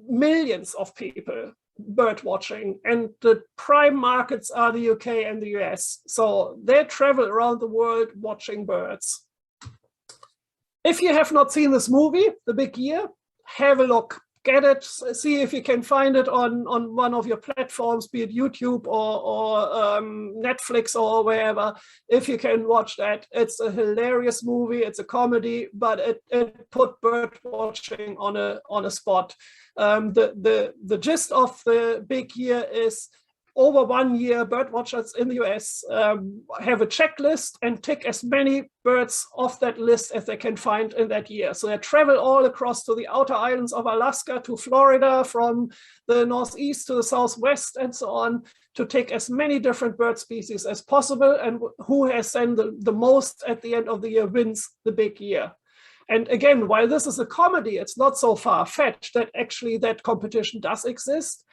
millions of people bird watching, and the prime markets are the UK and the US. So they travel around the world watching birds. If you have not seen this movie, The Big Year, have a look. Get it, see if you can find it on one of your platforms, be it YouTube or Netflix or wherever. If you can watch that, it's a hilarious movie. It's a comedy, but it put bird watching on a spot. The gist of The Big Year is, over 1 year, bird watchers in the US have a checklist and tick as many birds off that list as they can find in that year. So they travel all across to the outer islands of Alaska to Florida, from the northeast to the southwest and so on, to tick as many different bird species as possible. And who has then the most at the end of the year wins The Big Year. And again, while this is a comedy, it's not so far-fetched that actually that competition does exist.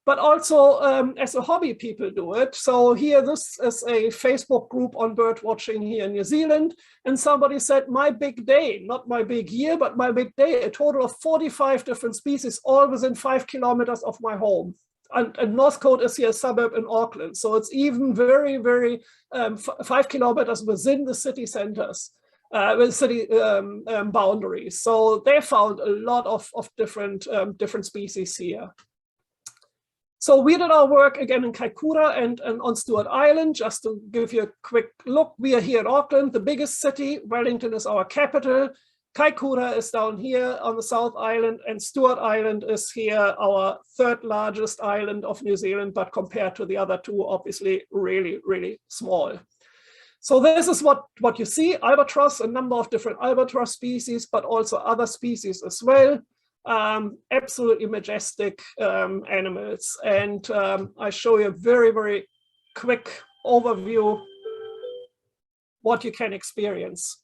But also as a hobby, people do it. So here, this is a Facebook group on bird watching here in New Zealand. And somebody said, my big day, not my big year, but my big day, a total of 45 different species, all within 5 kilometers of my home. And Northcote is here a suburb in Auckland. So it's even very, very 5 kilometers within the city centers. With city boundaries. So they found a lot of different species here. So we did our work again in Kaikoura and on Stewart Island. Just to give you a quick look, we are here in Auckland, the biggest city. Wellington is our capital. Kaikoura is down here on the South Island, and Stewart Island is here, our third largest island of New Zealand, but compared to the other two, obviously really, really small. So this is what you see, albatross, a number of different albatross species, but also other species as well. Absolutely majestic animals. And I show you a very, very quick overview what you can experience.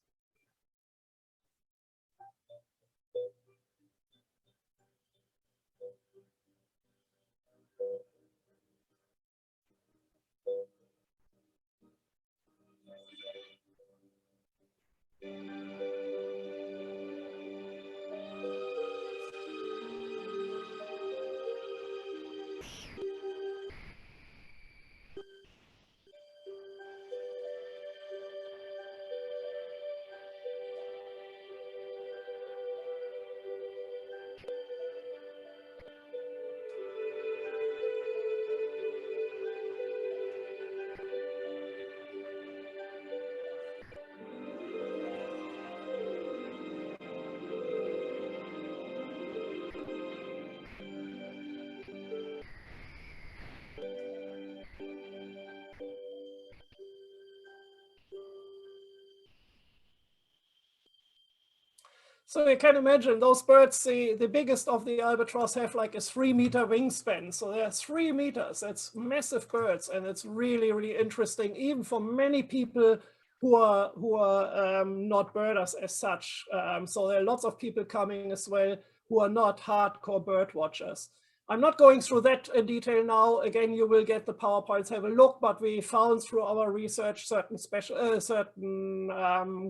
So you can imagine those birds, the biggest of the albatross have like a 3-meter wingspan. So they're 3 meters. That's massive birds. And it's really, really interesting, even for many people who are not birders as such. So there are lots of people coming as well who are not hardcore bird watchers. I'm not going through that in detail now. Again, you will get the PowerPoints, have a look, but we found through our research certain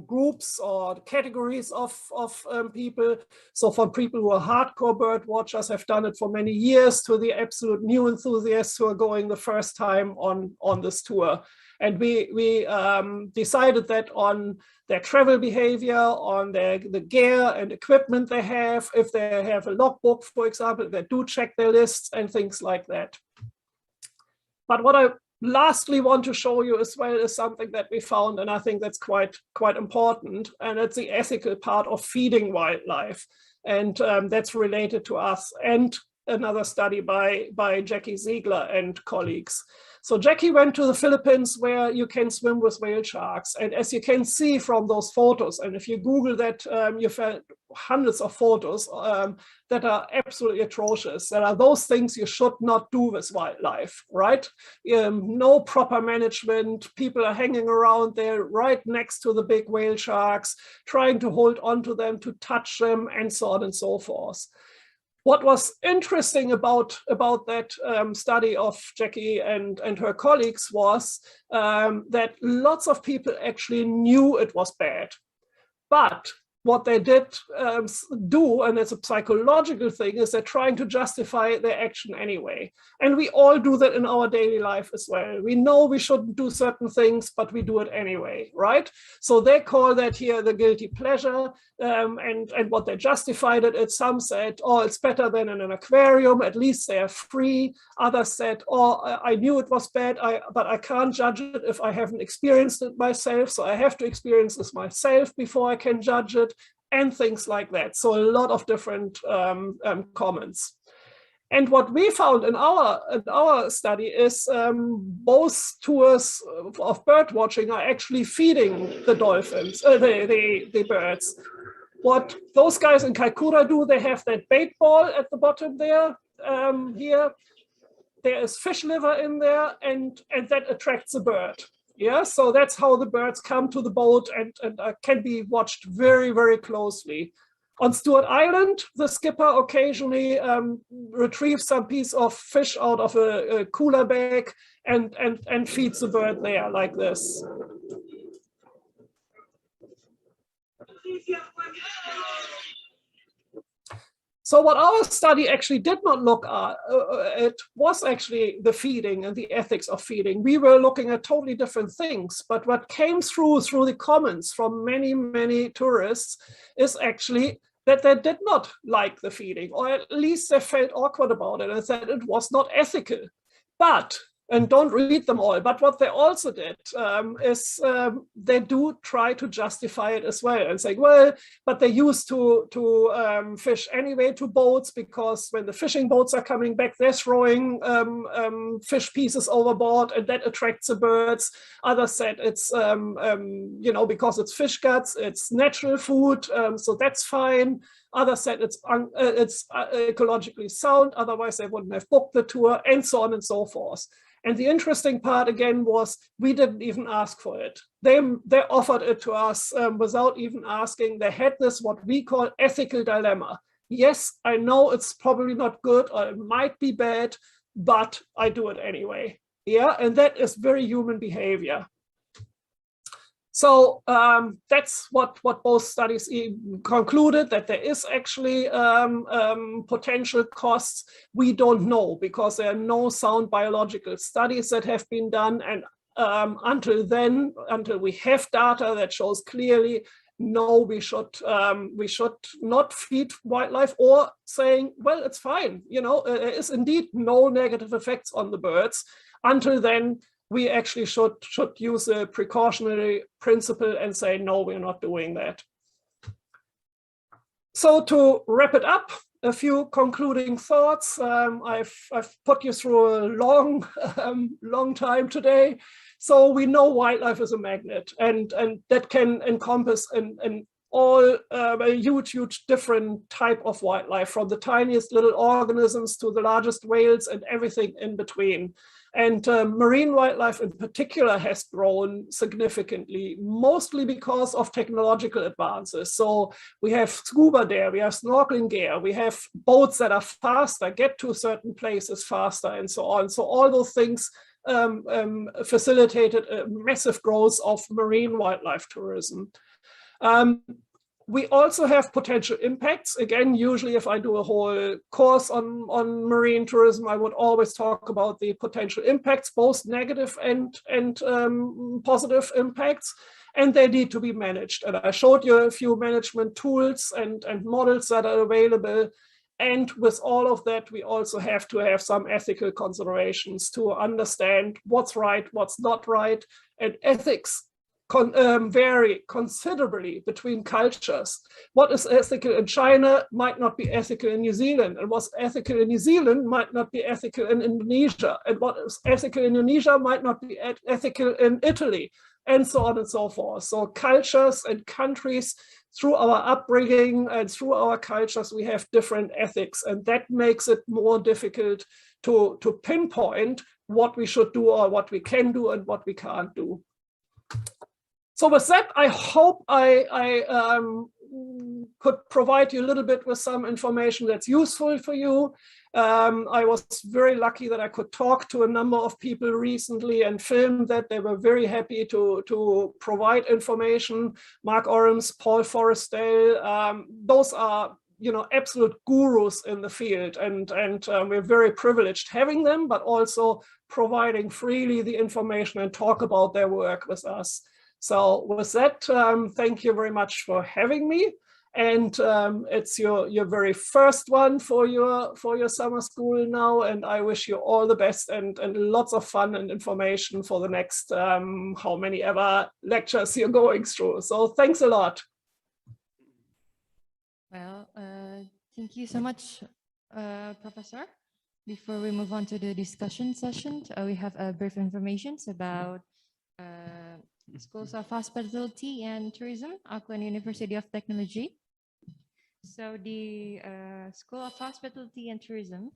groups or categories of people. So from people who are hardcore bird watchers, have done it for many years, to the absolute new enthusiasts who are going the first time on this tour. And we decided that on their travel behavior, on the gear and equipment they have, if they have a logbook, for example, they do check their lists and things like that. But what I lastly want to show you as well is something that we found, and I think that's quite important, and it's the ethical part of feeding wildlife. And that's related to us and another study by Jackie Ziegler and colleagues. So Jackie went to the Philippines, where you can swim with whale sharks. And as you can see from those photos, and if you Google that, you find hundreds of photos that are absolutely atrocious. There are those things you should not do with wildlife, right? No proper management. People are hanging around there right next to the big whale sharks, trying to hold on to them, to touch them, and so on and so forth. What was interesting about that study of Jackie and her colleagues was that lots of people actually knew it was bad. But what they did do, and it's a psychological thing, is they're trying to justify their action anyway. And we all do that in our daily life as well. We know we shouldn't do certain things, but we do it anyway, right? So they call that here the guilty pleasure. And what they justified it, some said, oh, it's better than in an aquarium, at least they're free. Others said, oh, I knew it was bad, but I can't judge it if I haven't experienced it myself. So I have to experience this myself before I can judge it, and things like that. So a lot of different comments. And what we found in our study is both tours of bird watching are actually feeding the dolphins, the birds. What those guys in Kaikoura do, they have that bait ball at the bottom there. Here, there is fish liver in there, and that attracts a bird. Yeah, so that's how the birds come to the boat and can be watched very, very closely. On Stewart Island, the skipper occasionally retrieves some piece of fish out of a cooler bag and feeds the bird there like this. So what our study actually did not look at it was actually the feeding and the ethics of feeding. We were looking at totally different things, but what came through the comments from many, many tourists is actually that they did not like the feeding, or at least they felt awkward about it and said it was not ethical. But, and don't read them all, but what they also did is they do try to justify it as well and say, well, but they used to fish anyway to boats, because when the fishing boats are coming back, they're throwing fish pieces overboard, and that attracts the birds. Others said it's, because it's fish guts, it's natural food, so that's fine. Others said it's ecologically sound, otherwise they wouldn't have booked the tour, and so on and so forth. And the interesting part again was we didn't even ask for it. They offered it to us without even asking. They had this what we call ethical dilemma. Yes, I know it's probably not good, or it might be bad, but I do it anyway. Yeah, and that is very human behavior. So that's what both studies concluded, that there is actually potential costs. We don't know, because there are no sound biological studies that have been done. And until we have data that shows clearly, no, we should not feed wildlife, or saying, well, it's fine. There is indeed no negative effects on the birds. Until then, we actually should use a precautionary principle and say, no, we're not doing that. So to wrap it up, a few concluding thoughts. I've put you through a long time today. So we know wildlife is a magnet, and that can encompass an all a huge different type of wildlife, from the tiniest little organisms to the largest whales and everything in between. And marine wildlife in particular has grown significantly, mostly because of technological advances. So we have scuba there, we have snorkeling gear, we have boats that are faster, get to certain places faster, and so on. So all those things facilitated a massive growth of marine wildlife tourism. We also have potential impacts. Again, usually if I do a whole course on marine tourism, I would always talk about the potential impacts, both negative and positive impacts, and they need to be managed. And I showed you a few management tools and models that are available. And with all of that, we also have to have some ethical considerations to understand what's right, what's not right, and ethics vary considerably between cultures. What is ethical in China might not be ethical in New Zealand, and what's ethical in New Zealand might not be ethical in Indonesia, and what is ethical in Indonesia might not be ethical in Italy, and so on and so forth. So cultures and countries, through our upbringing and through our cultures, we have different ethics, and that makes it more difficult to pinpoint what we should do or what we can do and what we can't do. So with that, I hope I could provide you a little bit with some information that's useful for you. I was very lucky that I could talk to a number of people recently and film that. They were very happy to provide information. Mark Orams, Paul Forrestal, those are, you know, absolute gurus in the field, and we're very privileged having them, but also providing freely the information and talk about their work with us. So with that, thank you very much for having me. And it's your very first one for your summer school now. And I wish you all the best and lots of fun and information for the next how many ever lectures you're going through. So thanks a lot. Well, thank you so much, Professor. Before we move on to the discussion session, we have brief information about Schools of Hospitality and Tourism, Auckland University of Technology. So the School of Hospitality and Tourism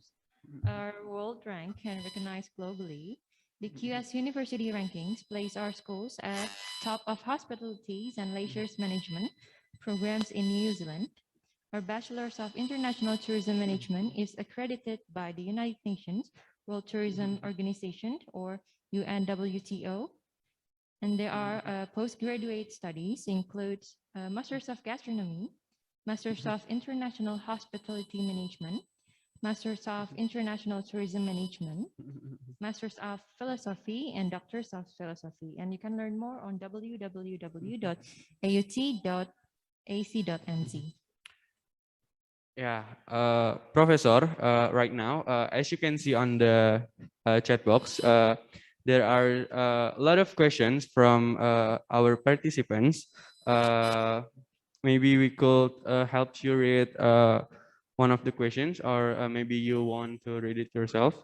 are world ranked and recognized globally. The QS University rankings place our schools at top of hospitalities and leisure management programs in New Zealand. Our Bachelors of International Tourism Management is accredited by the United Nations World Tourism Organization, or UNWTO. And there are postgraduate studies includes Masters of Gastronomy, Masters of International Hospitality Management, Masters of International Tourism Management, Masters of Philosophy, and Doctors of Philosophy. And you can learn more on www.aut.ac.nz. Yeah, Professor, right now, as you can see on the chat box, there are a lot of questions from our participants. Maybe we could help you read one of the questions, or maybe you want to read it yourself.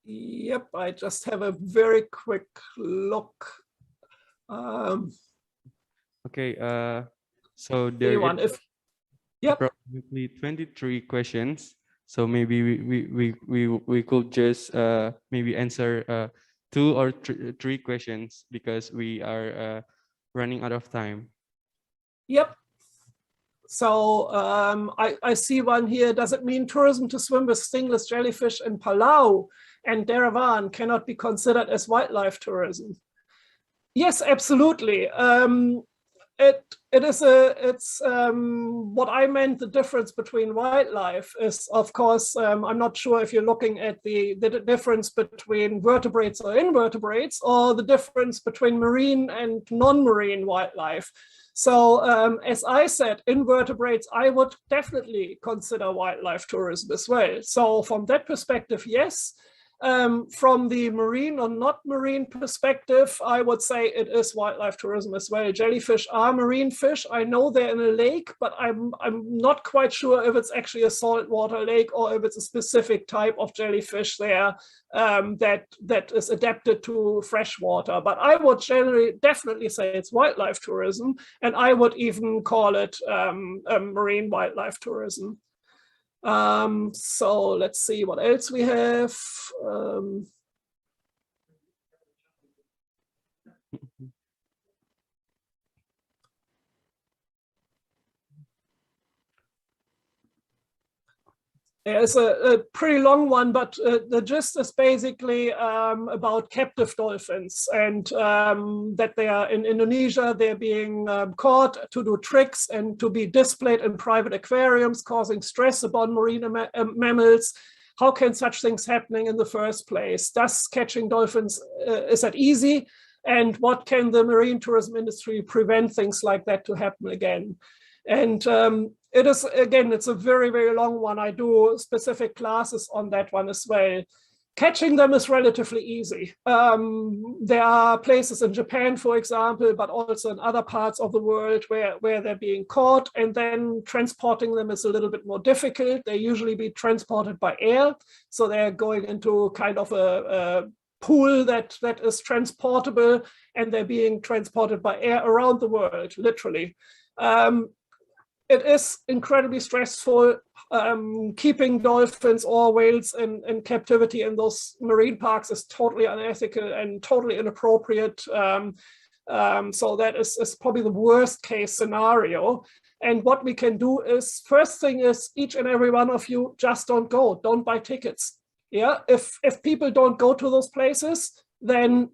Yep, I just have a very quick look. Okay, so there is approximately 23 questions. So maybe we could just maybe answer 2 or 3 questions because we are running out of time. Yep. So I see one here. Does it mean tourism to swim with stingless jellyfish in Palau and Derawan cannot be considered as wildlife tourism? Yes, absolutely. It's what I meant. The difference between wildlife is, of course, I'm not sure if you're looking at the difference between vertebrates or invertebrates, or the difference between marine and non-marine wildlife. So as I said, invertebrates, I would definitely consider wildlife tourism as well. So from that perspective, yes. From the marine or not marine perspective, I would say it is wildlife tourism as well. Jellyfish are marine fish. I know they're in a lake, but I'm not quite sure if it's actually a saltwater lake or if it's a specific type of jellyfish there that is adapted to fresh water. But I would definitely say it's wildlife tourism, and I would even call it marine wildlife tourism. So let's see what else we have. There's a pretty long one, but the gist is basically about captive dolphins, and that they are in Indonesia, they're being caught to do tricks and to be displayed in private aquariums, causing stress upon marine mammals. How can such things happening in the first place? Does catching dolphins, is that easy? And what can the marine tourism industry prevent things like that to happen again? And it is, again, it's a very, very long one. I do specific classes on that one as well. Catching them is relatively easy. There are places in Japan, for example, but also in other parts of the world where they're being caught, and then transporting them is a little bit more difficult. They usually be transported by air. So they're going into kind of a pool that is transportable, and they're being transported by air around the world, literally. It is incredibly stressful keeping dolphins or whales in captivity in those marine parks is totally unethical and totally inappropriate. So that is probably the worst case scenario. And what we can do is, first thing is, each and every one of you just don't go, don't buy tickets. Yeah, if people don't go to those places, then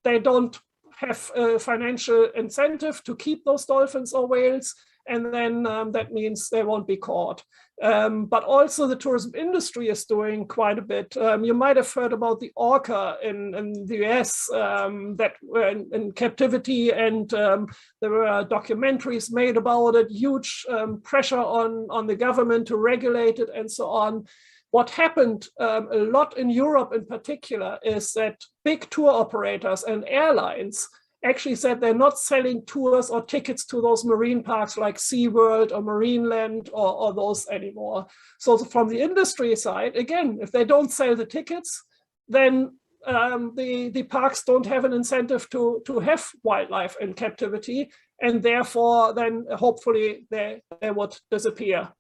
they don't have a financial incentive to keep those dolphins or whales. And then that means they won't be caught. But also the tourism industry is doing quite a bit. You might have heard about the orca in the US that were in captivity, and there were documentaries made about it, huge pressure on the government to regulate it and so on. What happened a lot in Europe in particular is that big tour operators and airlines actually said they're not selling tours or tickets to those marine parks like SeaWorld or Marineland or those anymore. So from the industry side, again, if they don't sell the tickets, then the parks don't have an incentive to have wildlife in captivity, and therefore then hopefully they would disappear.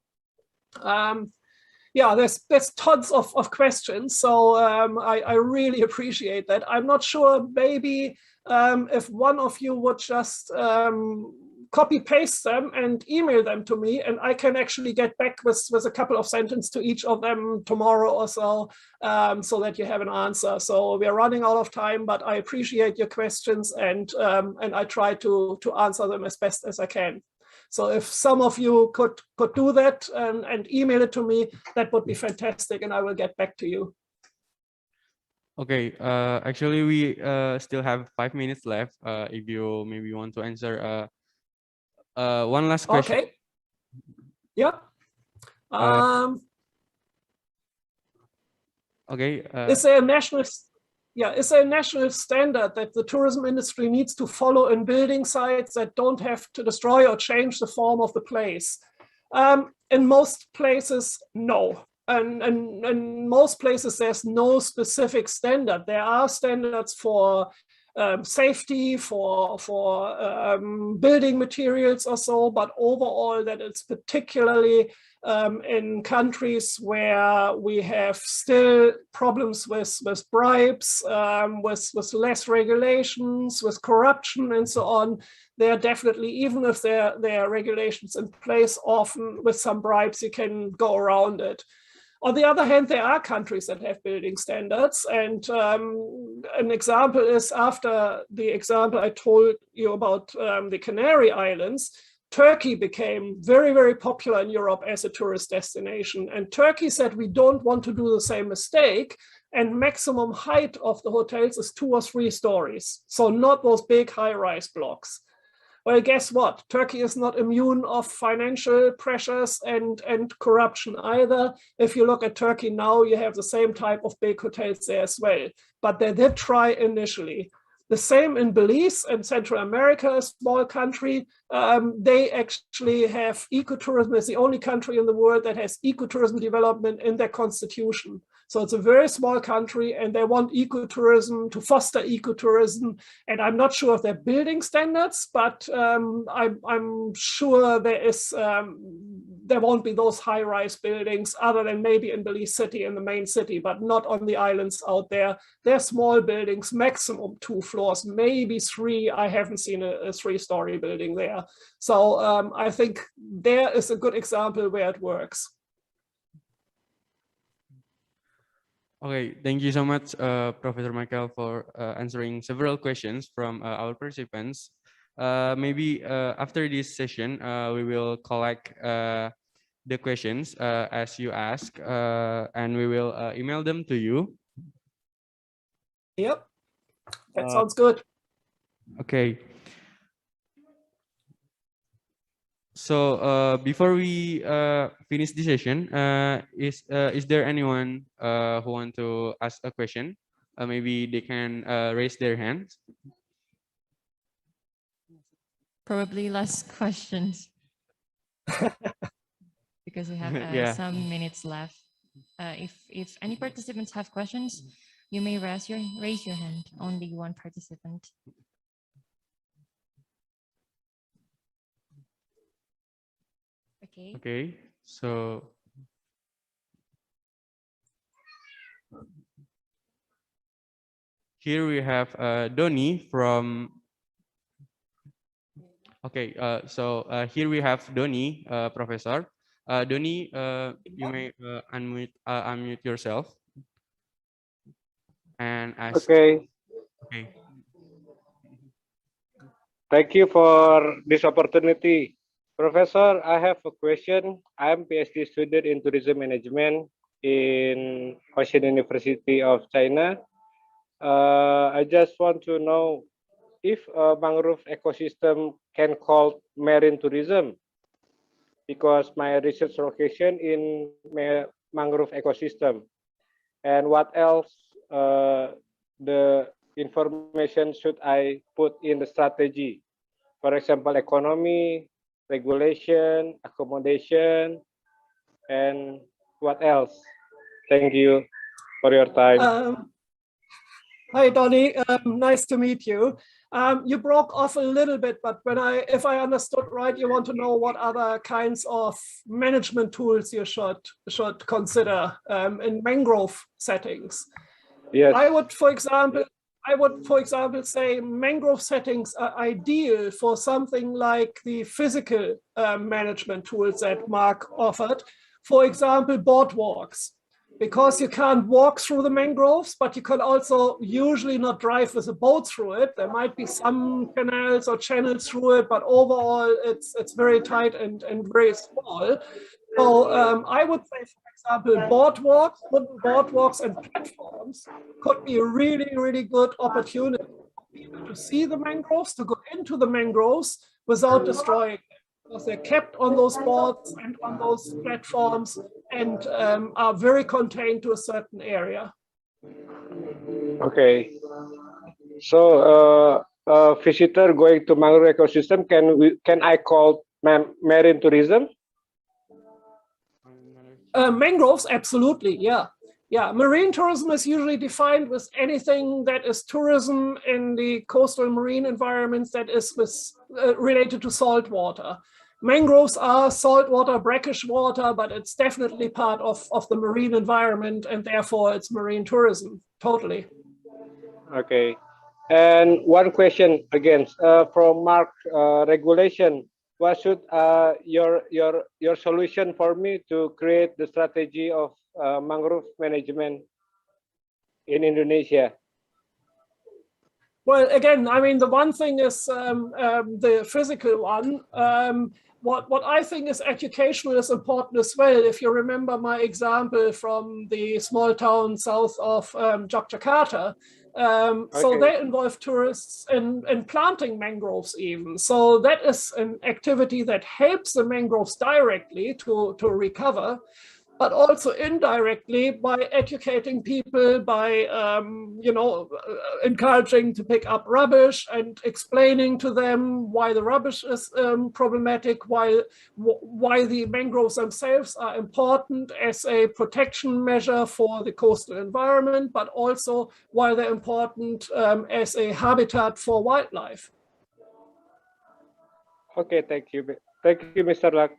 Yeah, there's tons of questions, so I really appreciate that. I'm not sure, maybe if one of you would just copy paste them and email them to me, and I can actually get back with a couple of sentences to each of them tomorrow or so, so that you have an answer. So we're running out of time, but I appreciate your questions, and I try to answer them as best as I can. So if some of you could do that and email it to me, that would be fantastic, and I will get back to you. Okay, actually we still have 5 minutes left. If you maybe want to answer one last question. Okay. Yeah. Okay. Is there a national standard that the tourism industry needs to follow in building sites that don't have to destroy or change the form of the place? In most places, no. And in most places, there's no specific standard. There are standards for safety, for building materials or so, but overall that it's particularly in countries where we have still problems with bribes, with less regulations, with corruption and so on. There are definitely, even if there are regulations in place, often with some bribes you can go around it. On the other hand, there are countries that have building standards, and an example is, after the example I told you about the Canary Islands, Turkey became very, very popular in Europe as a tourist destination. And Turkey said, we don't want to do the same mistake, and maximum height of the hotels is 2 or 3 stories. So not those big high-rise blocks. Well, guess what? Turkey is not immune of financial pressures and corruption either. If you look at Turkey now, you have the same type of big hotels there as well. But they did try initially. The same in Belize in Central America, a small country. They actually have ecotourism. It's the only country in the world that has ecotourism development in their constitution. So it's a very small country and they want ecotourism to foster ecotourism. And I'm not sure of their building standards, but I'm sure there won't be those high-rise buildings other than maybe in Belize City, in the main city, but not on the islands out there. They're small buildings, maximum 2 floors, maybe 3. I haven't seen a 3-story building there. So I think there is a good example where it works. Okay, thank you so much, Professor Michael, for answering several questions from our participants. Maybe after this session, we will collect the questions as you ask, and we will email them to you. Yep, that sounds good. Okay. So before we finish the session, is there anyone who want to ask a question? Maybe they can raise their hands. Probably last questions. Because we have Yeah. some minutes left. If any participants have questions, you may raise your hand. Only one participant. Okay. Okay. So here we have Doni from. Okay. So here we have Doni, Professor. Doni, you may unmute yourself and ask. Okay. Okay. Thank you for this opportunity. Professor, I have a question. I'm PhD student in tourism management in Ocean University of China. I just want to know if a mangrove ecosystem can call marine tourism, because my research location in mangrove ecosystem. And what else the information should I put in the strategy? For example, economy, regulation, accommodation, and what else? Thank you for your time. Hi, Donnie. Nice to meet you. You broke off a little bit, but if I understood right, you want to know what other kinds of management tools you should consider in mangrove settings. Yes. I would, for example, say mangrove settings are ideal for something like the physical management tools that Mark offered. For example, boardwalks. Because you can't walk through the mangroves, but you can also usually not drive with a boat through it. There might be some canals or channels through it, but overall it's very tight and very small. So I would say, for example, boardwalks and platforms could be a really, really good opportunity for people to see the mangroves, to go into the mangroves without destroying them. Because they're kept on those boards and on those platforms and are very contained to a certain area. Okay. So a visitor going to mangrove ecosystem, can I call marine tourism? Mangroves, absolutely, yeah. Yeah, marine tourism is usually defined with anything that is tourism in the coastal marine environments that is related to salt water. Mangroves are saltwater, brackish water, but it's definitely part of the marine environment, and therefore it's marine tourism, totally. Okay. And one question again from Mark, regulation. What should your solution for me to create the strategy of mangrove management in Indonesia? Well, again, I mean, the one thing is the physical one. What I think is educational is important as well. If you remember my example from the small town south of Yogyakarta, so Okay. they involve tourists in planting mangroves even. So that is an activity that helps the mangroves directly to recover, but also indirectly by educating people, by encouraging to pick up rubbish and explaining to them why the rubbish is problematic, why the mangroves themselves are important as a protection measure for the coastal environment, but also why they're important as a habitat for wildlife. Okay, thank you. Thank you, Mr. Luck.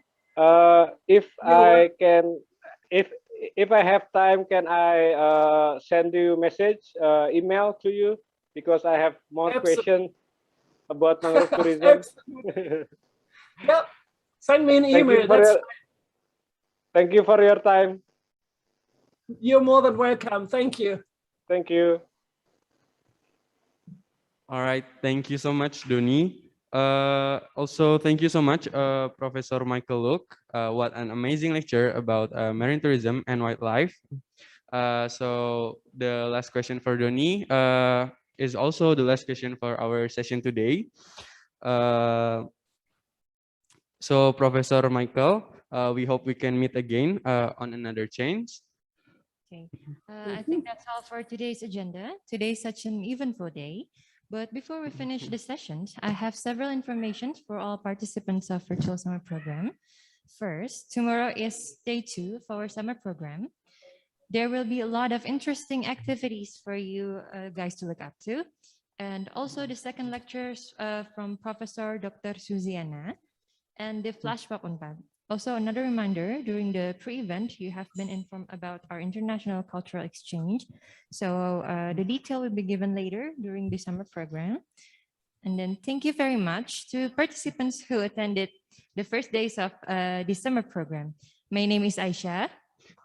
If You're I can, if I have time, can I send you message, email to you, because I have more Absolutely. questions about mangrove tourism. Absolutely. Yep. Send me an Thank you email. for That's your, thank you for your time. You're more than welcome. Thank you. Thank you. All right, thank you so much, Doni. Also, thank you so much, Professor Michael Luke. What an amazing lecture about marine tourism and wildlife. So the last question for Doni is also the last question for our session today. So Professor Michael, we hope we can meet again on another chance. Okay, I think that's all for today's agenda. Today's such an eventful day. But before we finish the sessions, I have several information for all participants of virtual summer program. First, tomorrow is day 2 of our summer program. There will be a lot of interesting activities for you guys to look up to. And also the second lectures from Professor Dr. Suziana and the flashback Unpad. Also, another reminder, during the pre-event, you have been informed about our international cultural exchange. So the detail will be given later during the summer program. And then thank you very much to participants who attended the first days of the summer program. My name is Aisha.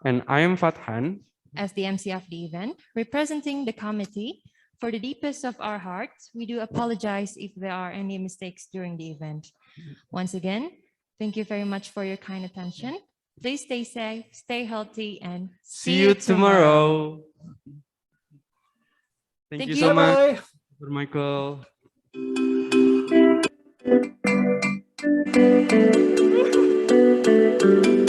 And I am Fathan. As the MC of the event, representing the committee. For the deepest of our hearts, we do apologize if there are any mistakes during the event. Once again, thank you very much for your kind attention. Please stay safe, stay healthy, and See you tomorrow. Thank you so much, Bye-bye. Professor Michael.